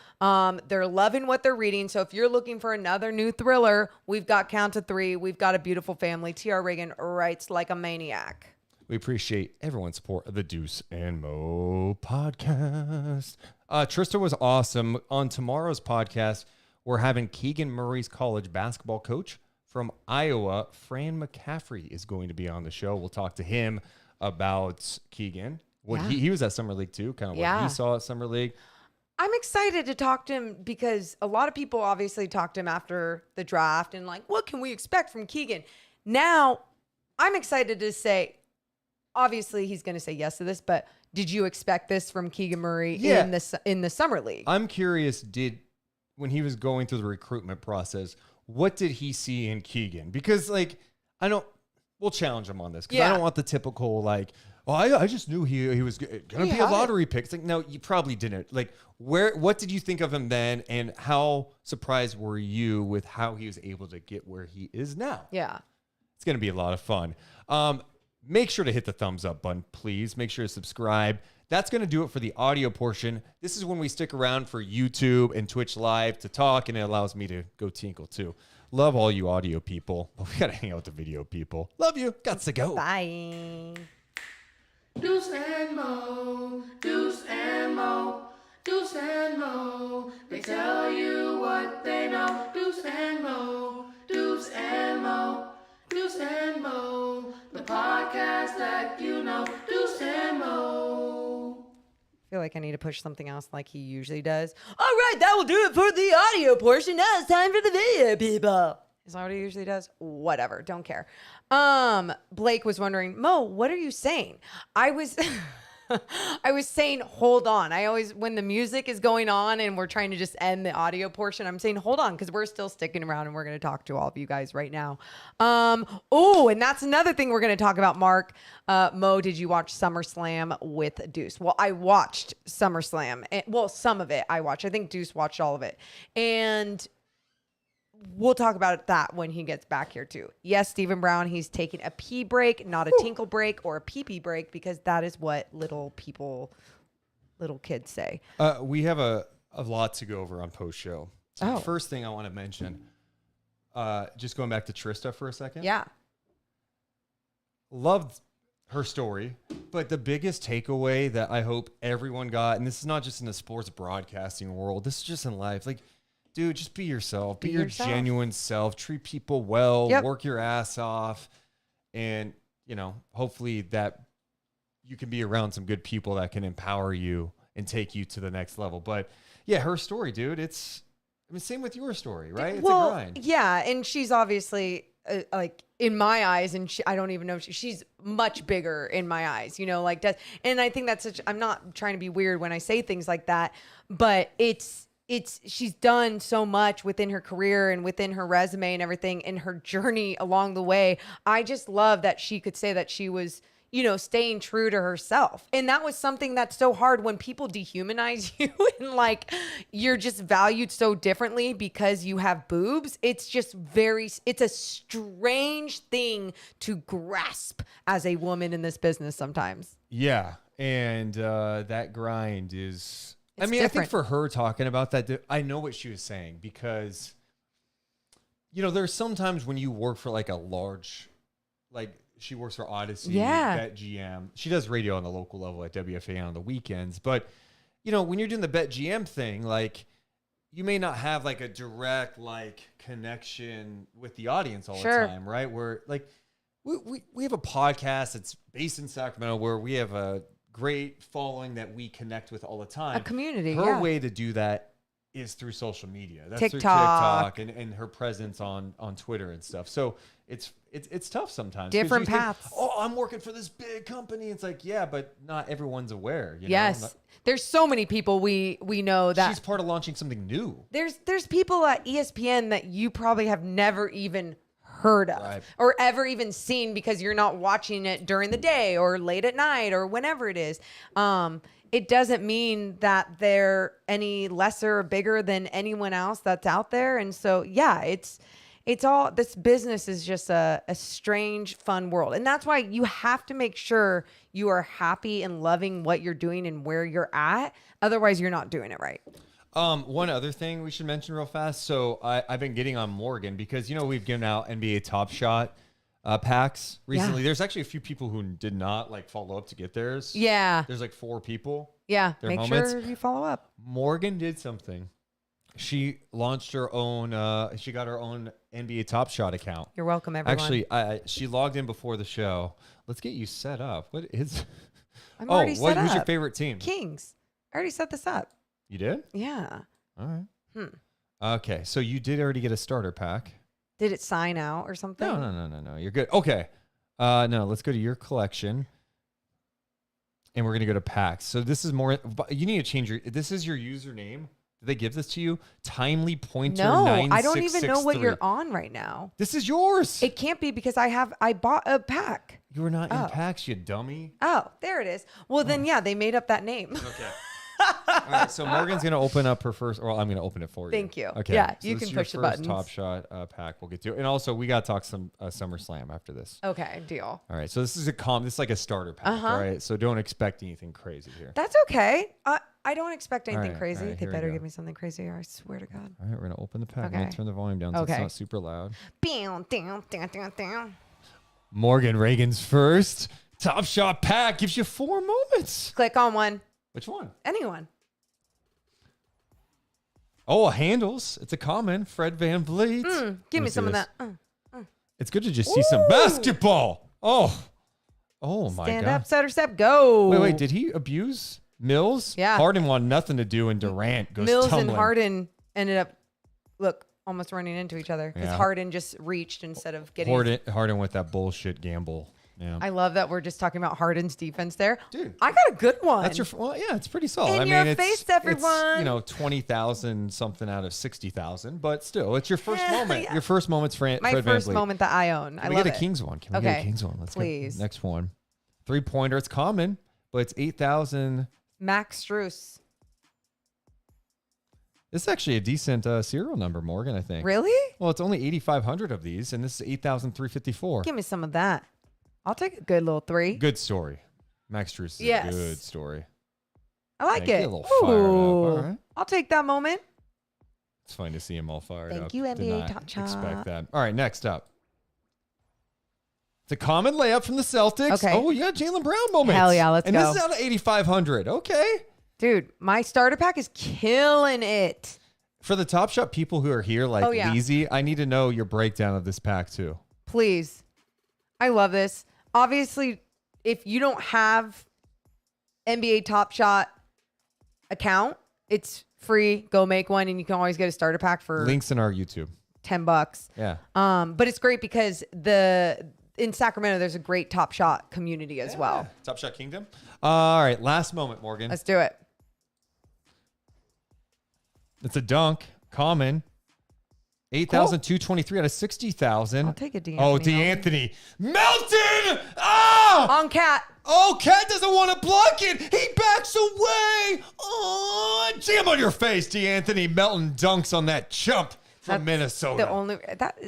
They're loving what they're reading. So if you're looking for another new thriller, we've got Count to Three. We've got A Beautiful Family. T.R. Reagan writes like a maniac. We appreciate everyone's support of the Deuce and Mo podcast. Trysta was awesome. On tomorrow's podcast, we're having Keegan Murray's college basketball coach from Iowa, Fran McCaffrey, is going to be on the show. We'll talk to him about Keegan. He was at Summer League too, kind of what he saw at Summer League. I'm excited to talk to him because a lot of people obviously talked to him after the draft and like, what can we expect from Keegan? Now, I'm excited to say, obviously he's going to say yes to this, but did you expect this from Keegan Murray in the Summer League? I'm curious, when he was going through the recruitment process, what did he see in Keegan? Because we'll challenge him on this because I don't want the typical I just knew he was going to be a lottery pick. It's like, no, you probably didn't. Like, what did you think of him then, and how surprised were you with how he was able to get where he is now? Yeah. It's going to be a lot of fun. Make sure to hit the thumbs up button, please. Make sure to subscribe. That's going to do it for the audio portion. This is when we stick around for YouTube and Twitch Live to talk, and it allows me to go tinkle too. Love all you audio people, but we got to hang out with the video people. Love you. Got to go. Bye. Deuce and Mo, Deuce and Mo, Deuce and Mo. They tell you what they know. Deuce and Mo, Deuce and Mo, Deuce and Mo. The podcast that you know. Deuce and Mo. I feel like I need to push something else like he usually does. All right, that will do it for the audio portion. Now it's time for the video, people. Is that what he usually does? Whatever, don't care. Blake was wondering, Mo, what are you saying? I was saying, hold on. I always, when the music is going on and we're trying to just end the audio portion, I'm saying, hold on, because we're still sticking around and we're going to talk to all of you guys right now. And that's another thing we're going to talk about, Mark. Mo, did you watch SummerSlam with Deuce? Well, I watched SummerSlam. Some of it I watched. I think Deuce watched all of it. And we'll talk about that when he gets back here too. Yes, Stephen Brown, he's taking a pee break, not a tinkle break or a pee-pee break, because that is what little kids say. We have a lot to go over on post-show. So First thing I want to mention, just going back to Trysta for a second. Yeah. Loved her story, but the biggest takeaway that I hope everyone got, and this is not just in the sports broadcasting world, this is just in life, dude, just be yourself. Be your genuine self. Treat people well. Yep. Work your ass off. And, hopefully that you can be around some good people that can empower you and take you to the next level. But, yeah, her story, dude, same with your story, right? It's a grind. Yeah, and she's obviously, in my eyes, and I don't even know, she's much bigger in my eyes, and I think that's I'm not trying to be weird when I say things like that, but she's done so much within her career and within her resume and everything and her journey along the way. I just love that she could say that she was, staying true to herself. And that was something that's so hard when people dehumanize you and you're just valued so differently because you have boobs. It's just it's a strange thing to grasp as a woman in this business sometimes. Yeah. And that grind is... It's I think different. for her talking about that, I know what she was saying because, there's sometimes when you work for like a large, like she works for Odyssey, Yeah. BetGM. She does radio on the local level at WFAN on the weekends. But, when you're doing the BetGM thing, like you may not have like a direct like connection with the audience all the time, right? Where like we have a podcast that's based in Sacramento where we have a great following that we connect with all the time. A community. Her yeah. way to do that is through social media. That's TikTok. through TikTok and her presence on Twitter and stuff. So it's tough sometimes. 'Cause Different you think, paths. I'm working for this big company. It's like, yeah, but not everyone's aware. Yes. There's so many people we know that she's part of launching something new. there's people at ESPN that you probably have never even heard of Right. or ever even seen because you're not watching it during the day or late at night or whenever it is. It doesn't mean that they're any lesser or bigger than anyone else that's out there. And so, yeah, it's all, this business is just a strange, fun world. And that's why you have to make sure you are happy and loving what you're doing and where you're at. Otherwise, you're not doing it right. One other thing we should mention real fast. So I've been getting on Morgan because, we've given out NBA Top Shot packs recently. Yeah. There's actually a few people who did not like follow up to get theirs. Yeah. There's like 4 people. Yeah. Their Make moments. sure you follow up. Morgan did something. She launched her own, she got her own NBA Top Shot account. You're welcome, everyone. Actually, she logged in before the show. Let's get you set up. What is? I'm already set who's your up. favorite team? Kings. I already set this up. You did? Yeah. All right. Okay, so you did already get a starter pack. Did it sign out or something? No. You're good. Okay. No, let's go to your collection. And we're going to go to packs. So this is more, you need to change this is your username. Did they give this to you? Timely Pointer No, 9663. I don't even know what you're on right now. This is yours. It can't be because I bought a pack. You were not in packs, you dummy. Oh, there it is. Well, then, yeah, they made up that name. Okay. All right, so Morgan's going to open up her first, or I'm going to open it for you. Thank you. Okay. Yeah, so you this can is your push the first buttons. Top Shot pack we'll get to. And also, we got to talk some SummerSlam after this. Okay, deal. All right, so this is this is like a starter pack, all right? So don't expect anything crazy here. That's okay. I don't expect anything right, crazy. all right, they here we better go. give me something crazy or I swear to God. All right, we're going to open the pack. I'm Okay. going to turn the volume down so Okay. it's not super loud. Down. Morgan Reagan's first Top Shot pack gives you 4 moments. Click on one. Which one? Anyone. Oh, handles. It's a common. Fred Van Vliet. Give me see some of this. that. It's good to just see some basketball. Oh my Stand God. up, stutter step, go. Wait. Did he abuse Mills? Yeah. Harden wanted nothing to do, and Durant goes Mills tumbling. and Harden ended up, almost running into each other because Yeah. Harden just reached instead of getting. Harden with that bullshit gamble. Yeah. I love that we're just talking about Harden's defense there. Dude. I got a good one. That's yeah, it's pretty solid. In your it's, face, everyone. It's, 20,000 something out of 60,000, but still, it's your first Yeah, moment. yeah. Your first moment's Fred My Van first Vliet. moment that I own. I Can we love get a it. Kings one? Can we get a Okay. Kings one? Let's Please. get next one. 3-pointer. It's common, but it's 8,000. Max Strus. This is actually a decent serial number, Morgan, I think. Really? Well, it's only 8,500 of these, and this is 8,354. Give me some of that. I'll take a good little 3. Good story. Max Strus is Yes. a good story. I like Yeah, it. get a little fired up. All right. I'll take that moment. It's fun to see him all fired up. Thank you, Did NBA not Top Shot. expect that. All right, next up. It's a common layup from the Celtics. Okay. Oh, yeah, Jaylen Brown moment. Hell yeah, let's and go. And this is out of 8,500. Okay. Dude, my starter pack is killing it. For the Top Shot people who are here, like yeah. Leezy, I need to know your breakdown of this pack, too. Please. I love this. Obviously, if you don't have NBA Top Shot account, it's free. Go make one, and you can always get a starter pack for Links in our YouTube. $10. Yeah. But it's great because in Sacramento, there's a great Top Shot community as well. Top Shot Kingdom. All right, last moment, Morgan. Let's do it. It's a dunk. Common. 8,223 out of 60,000. I'll take a D'Anthony. Oh, D'Anthony. Melton! Ah! On Cat. Oh, Cat doesn't want to block it. He backs away. Oh, jam on your face, D'Anthony. Melton dunks on that chump from Minnesota. The only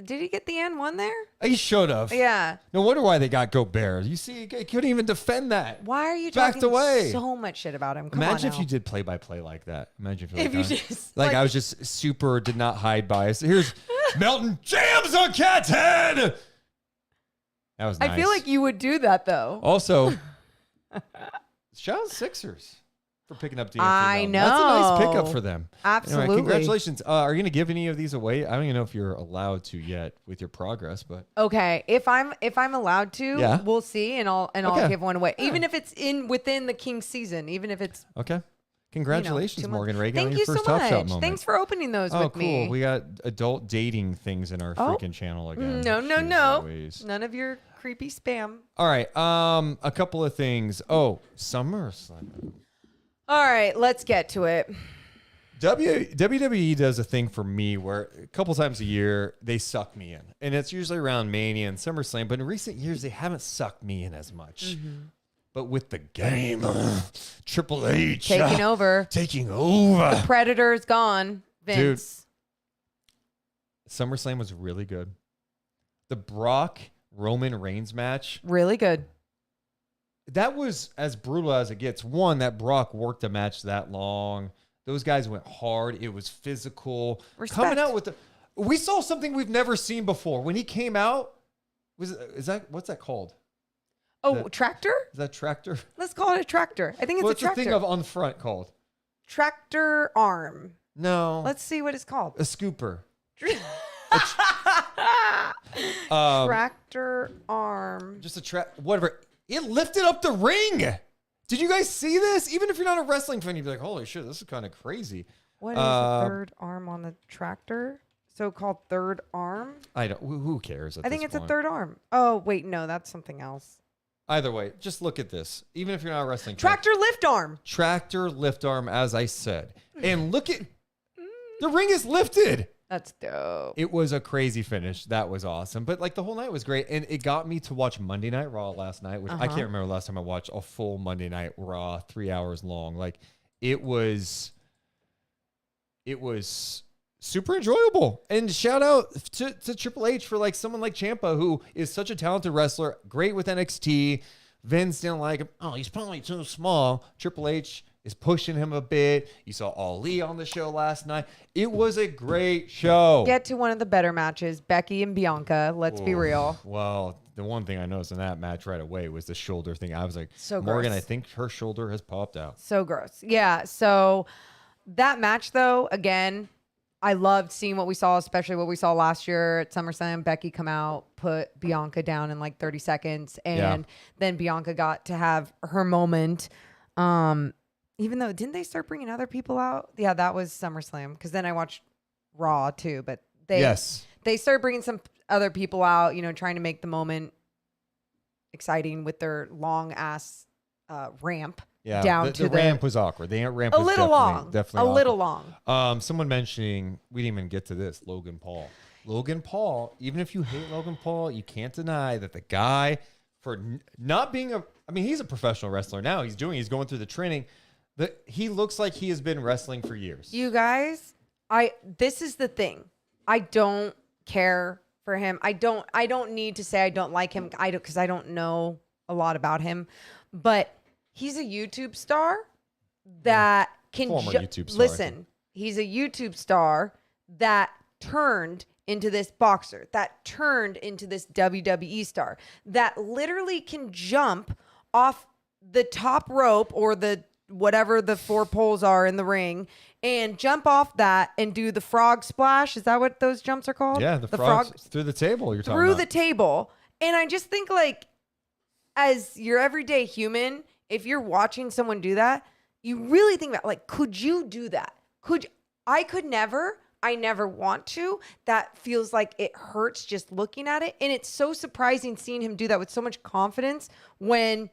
did he get the N one there? He should have. Yeah. No wonder why they got Gobert. You see, he couldn't even defend that. Why are you Backed talking away. so much shit about him? Come Imagine on if you did play-by-play like that. Imagine if, If you like, just, like like- I was just super did not hide bias. Here's Melton jams on Cat's head. That was nice. I feel like you would do that though. Also, shout out Sixers for picking up D'Anthony I Melton. know. That's a nice pickup for them. Absolutely. Anyway, congratulations. Are you going to give any of these away? I don't even know if you're allowed to yet with your progress, but Okay, if I'm allowed to, Yeah. we'll see, and I'll Okay. give one away, Yeah. even if it's within the Kings season, even if it's okay. Congratulations, 2 months. Morgan Reagan, Thank on your you so first Top Shot much. moment. Thanks for opening those Oh, with cool. me. We got adult dating things in our freaking channel again. No, Jeez no. Louise. None of your creepy spam. All right. A couple of things. Oh, SummerSlam. All right, let's get to it. WWE does a thing for me where a couple times a year they suck me in, and it's usually around Mania and SummerSlam. But in recent years, they haven't sucked me in as much. But with the game, Triple H Taking over. taking over. Predator's gone. Vince. SummerSlam was really good. The Brock Roman Reigns match, Really good. that was as brutal as it gets. One, that Brock worked a match that long. Those guys went hard. It was physical. Respect. Coming out with we saw something we've never seen before. When he came out, what's that called? Oh, tractor? Is that tractor? Let's call it a tractor. I think it's What's a the tractor. thing on the front called? Tractor arm. No. Let's see what it's called. A scooper. Tractor arm. Just a whatever. It lifted up the ring. Did you guys see this? Even if you're not a wrestling fan, you'd be like, holy shit, this is kind of crazy. What is the third arm on the tractor? So-called third arm? I don't. Who cares? I think it's a third arm. Oh, wait, no, that's something else. Either way, just look at this. Even if you're not a wrestling fan. Tractor lift arm. Tractor lift arm, as I said. And look at the ring is lifted. That's dope. It was a crazy finish. That was awesome. But like the whole night was great. And it got me to watch Monday Night Raw last night, which I can't remember the last time I watched a full Monday Night Raw, 3 hours long. Like it was super enjoyable. And shout out to Triple H for like someone like Ciampa, who is such a talented wrestler, great with NXT. Vince didn't like him. Oh, he's probably too small. Triple H is pushing him a bit. You saw Ali on the show last night. It was a great show. Get to one of the better matches, Becky and Bianca. Let's be real. Well, the one thing I noticed in that match right away was the shoulder thing. I was like, So Morgan, gross. I think her shoulder has popped out. So gross. Yeah. So that match, though, again, I loved seeing what we saw, especially what we saw last year at SummerSlam. Becky come out, put Bianca down in like 30 seconds. And then Bianca got to have her moment. Even though, didn't they start bringing other people out? Yeah, that was SummerSlam. Because then I watched Raw too. But they started bringing some other people out, you know, trying to make the moment exciting with their long ass ramp. Yeah, down the to ramp was awkward. The ramp a was little long. definitely A awkward. little long. Someone mentioning, we didn't even get to this, Logan Paul. Logan Paul, even if you hate Logan Paul, you can't deny that the guy, for not being he's a professional wrestler now. He's going through the training. He looks like he has been wrestling for years. You guys, this is the thing. I don't care for him. I don't need to say I don't like him. Because I don't know a lot about him. But he's a YouTube star that can Former YouTube star, I listen. think. He's a YouTube star that turned into this boxer, that turned into this WWE star, that literally can jump off the top rope or the whatever the 4 poles are in the ring and jump off that and do the frog splash. Is that what those jumps are called? Yeah, the frog through the table you're talking through about. the table. And I just think, like, as your everyday human, if you're watching someone do that, you really think about, like, could you do that? I could never. I never want to. That feels like it hurts just looking at it. And it's so surprising seeing him do that with so much confidence when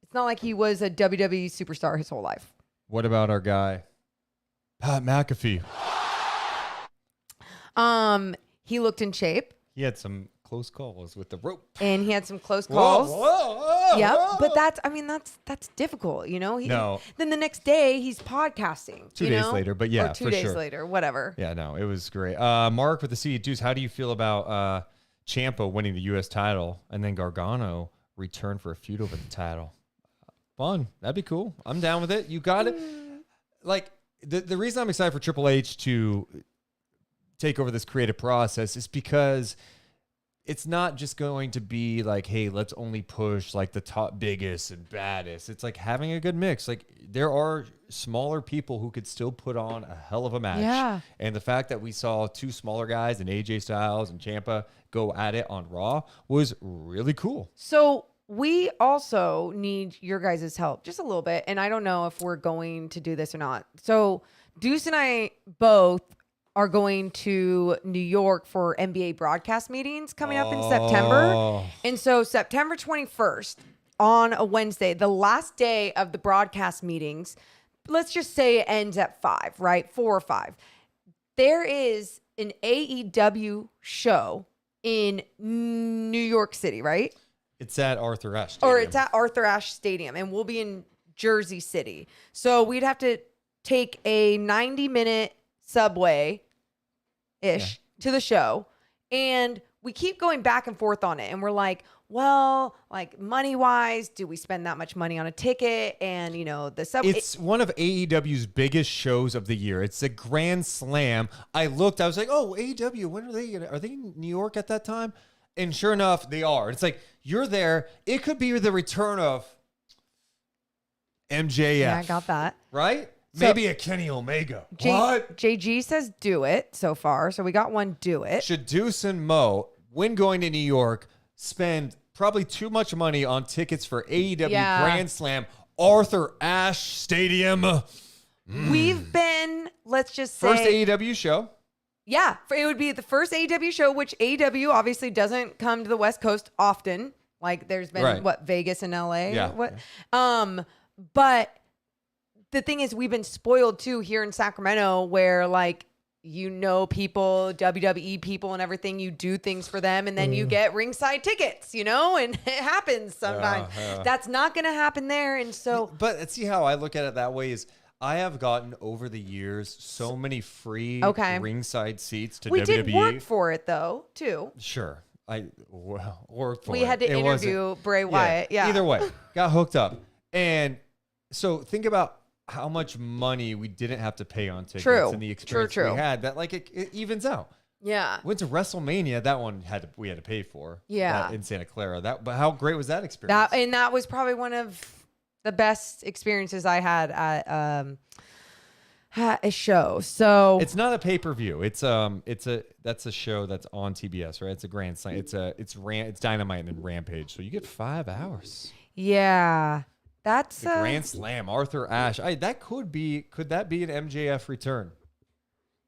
it's not like he was a WWE superstar his whole life. What about our guy, Pat McAfee? He looked in shape. He had some close calls with the rope. And he had some close calls. Whoa, Yep, whoa. but that's difficult, you know. No. Then the next day he's podcasting. 2 you days know? later, but yeah, or 2 for days sure. later, whatever. Yeah, no, it was great. Mark with the C. Deuce, how do you feel about Ciampa winning the U.S. title and then Gargano return for a feud over the title? Fun. That'd be cool. I'm down with it. You got it. Like the reason I'm excited for Triple H to take over this creative process is because it's not just going to be like, hey, let's only push like the top biggest and baddest. It's like having a good mix. Like there are smaller people who could still put on a hell of a match. Yeah. And the fact that we saw two smaller guys and AJ Styles and Ciampa go at it on Raw was really cool. So we also need your guys' help just a little bit. And I don't know if we're going to do this or not. So Deuce and I both are going to New York for NBA broadcast meetings coming up in September. And so September 21st on a Wednesday, the last day of the broadcast meetings, let's just say it ends at 5, right? 4 or 5. There is an AEW show in New York City, right? It's at Arthur Ashe Stadium. Or it's at Arthur Ashe Stadium, and we'll be in Jersey City. So we'd have to take a 90-minute subway-ish to the show. And we keep going back and forth on it. And we're like, well, like money-wise, do we spend that much money on a ticket? And, you know, the subway. It's one of AEW's biggest shows of the year. It's a Grand Slam. I looked, I was like, oh, AEW, when are they in New York at that time? And sure enough, they are. It's like, you're there. It could be the return of MJF. Yeah, I got that. Right? So- Maybe a Kenny Omega. What? JG says do it so far. So we got one do it. Should Deuce and Mo, when going to New York, spend probably too much money on tickets for AEW Grand Slam, Arthur Ashe Stadium? We've been, let's just say. First AEW show. Yeah, it would be the first AEW show, which AEW obviously doesn't come to the West Coast often. Like there's been Vegas and LA. Yeah. What? But the thing is, we've been spoiled too here in Sacramento, where like people, WWE people, and everything. You do things for them, and then you get ringside tickets, and it happens sometimes. That's not going to happen there, and so. But see how I look at it that way is. I have gotten over the years so many free ringside seats to WWE. We did work for it though, too. Sure. I worked for it. We had to interview Bray Wyatt. Yeah. Either way, got hooked up. And so think about how much money we didn't have to pay on tickets and the experience we had. That like it evens out. Yeah. Went to WrestleMania. That one we had to pay for. Yeah. In Santa Clara. But how great was that experience? That was probably one of the best experiences I had at a show. So it's not a pay-per-view. That's a show that's on TBS, right? It's a Grand Slam. It's Dynamite and Rampage. So you get 5 hours. Yeah. That's the Grand Slam, Arthur Ashe. Could that be an MJF return?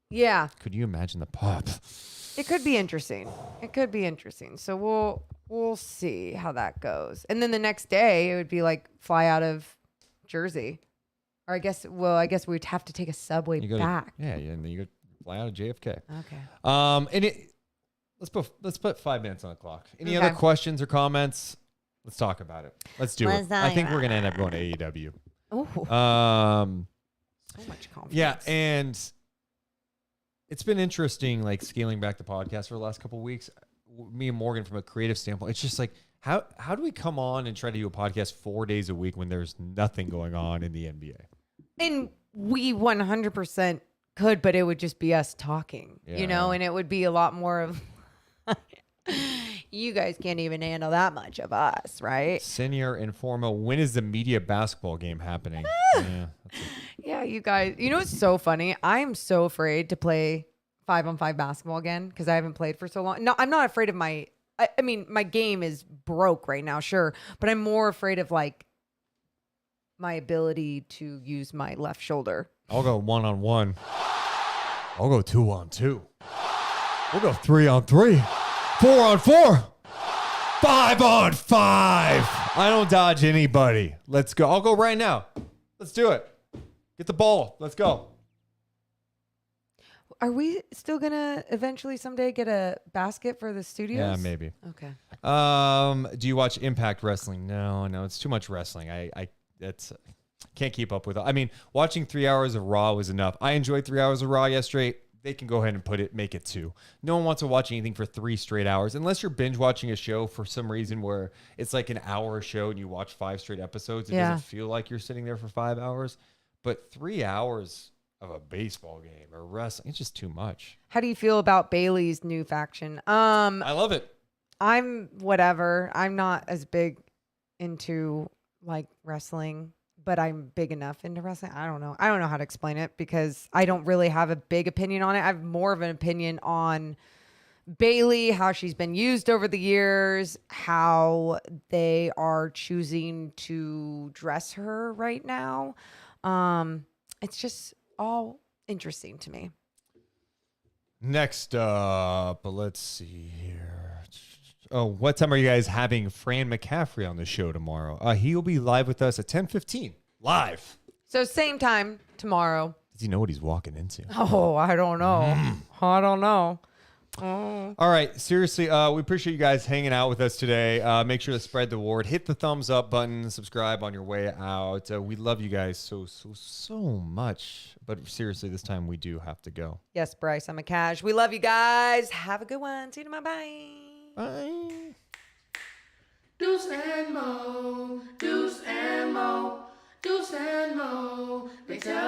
Yeah. Could you imagine the pop? It could be interesting. So we'll see how that goes. And then the next day it would be like fly out of Jersey. Or I guess we'd have to take a subway back. And then you could fly out of JFK. Okay. Let's put 5 minutes on the clock. Any other questions or comments? Let's talk about it. Let's do it. I think we're gonna end up going to AEW. Oh. So much confidence. Yeah, and it's been interesting, like scaling back the podcast for the last couple of weeks. Me and Morgan, from a creative standpoint, it's just like how do we come on and try to do a podcast 4 days a week when there's nothing going on in the NBA? And we 100% could, but it would just be us talking, and it would be a lot more of. You guys can't even handle that much of us, right? Senior Informa, when is the media basketball game happening? Yeah, you guys. You know what's so funny? I am so afraid to play 5-on-5 basketball again because I haven't played for so long. No, I'm not afraid of my. I mean, my game is broke right now, sure, but I'm more afraid of like my ability to use my left shoulder. I'll go 1-on-1. I'll go 2-on-2. We'll go 3-on-3. 4-on-4. 5-on-5. I don't dodge anybody. Let's go. I'll go right now. Let's do it. Get the ball. Let's go. Are we still gonna eventually someday get a basket for the studios? Yeah, maybe. Okay. Do you watch Impact Wrestling? No, it's too much wrestling. I can't keep up with it. I mean, watching 3 hours of Raw was enough. I enjoyed 3 hours of Raw yesterday. They can go ahead and make it 2. No one wants to watch anything for 3 straight hours unless you're binge watching a show for some reason where it's like an hour show and you watch 5 straight episodes. It doesn't feel like you're sitting there for 5 hours. But 3 hours of a baseball game or wrestling. It's just too much. How do you feel about Bailey's new faction? I love it. I'm whatever. I'm not as big into like wrestling, but I'm big enough into wrestling. I don't know. I don't know how to explain it because I don't really have a big opinion on it. I have more of an opinion on Bailey, how she's been used over the years, how they are choosing to dress her right now. It's just all interesting to me. Next up, let's see here. Oh, what time are you guys having Fran McCaffrey on the show tomorrow? He'll be live with us at 10:15. Live. So same time tomorrow. Does he know what he's walking into? Oh, I don't know. I don't know. All right. Seriously, we appreciate you guys hanging out with us today. Make sure to spread the word. Hit the thumbs up button. Subscribe on your way out. We love you guys so much. But seriously, this time we do have to go. Yes, Bryce, I'm a cash. We love you guys. Have a good one. See you tomorrow. Bye. Bye. Deuce and Mo, Deuce and Mo, Deuce and Mo. They tell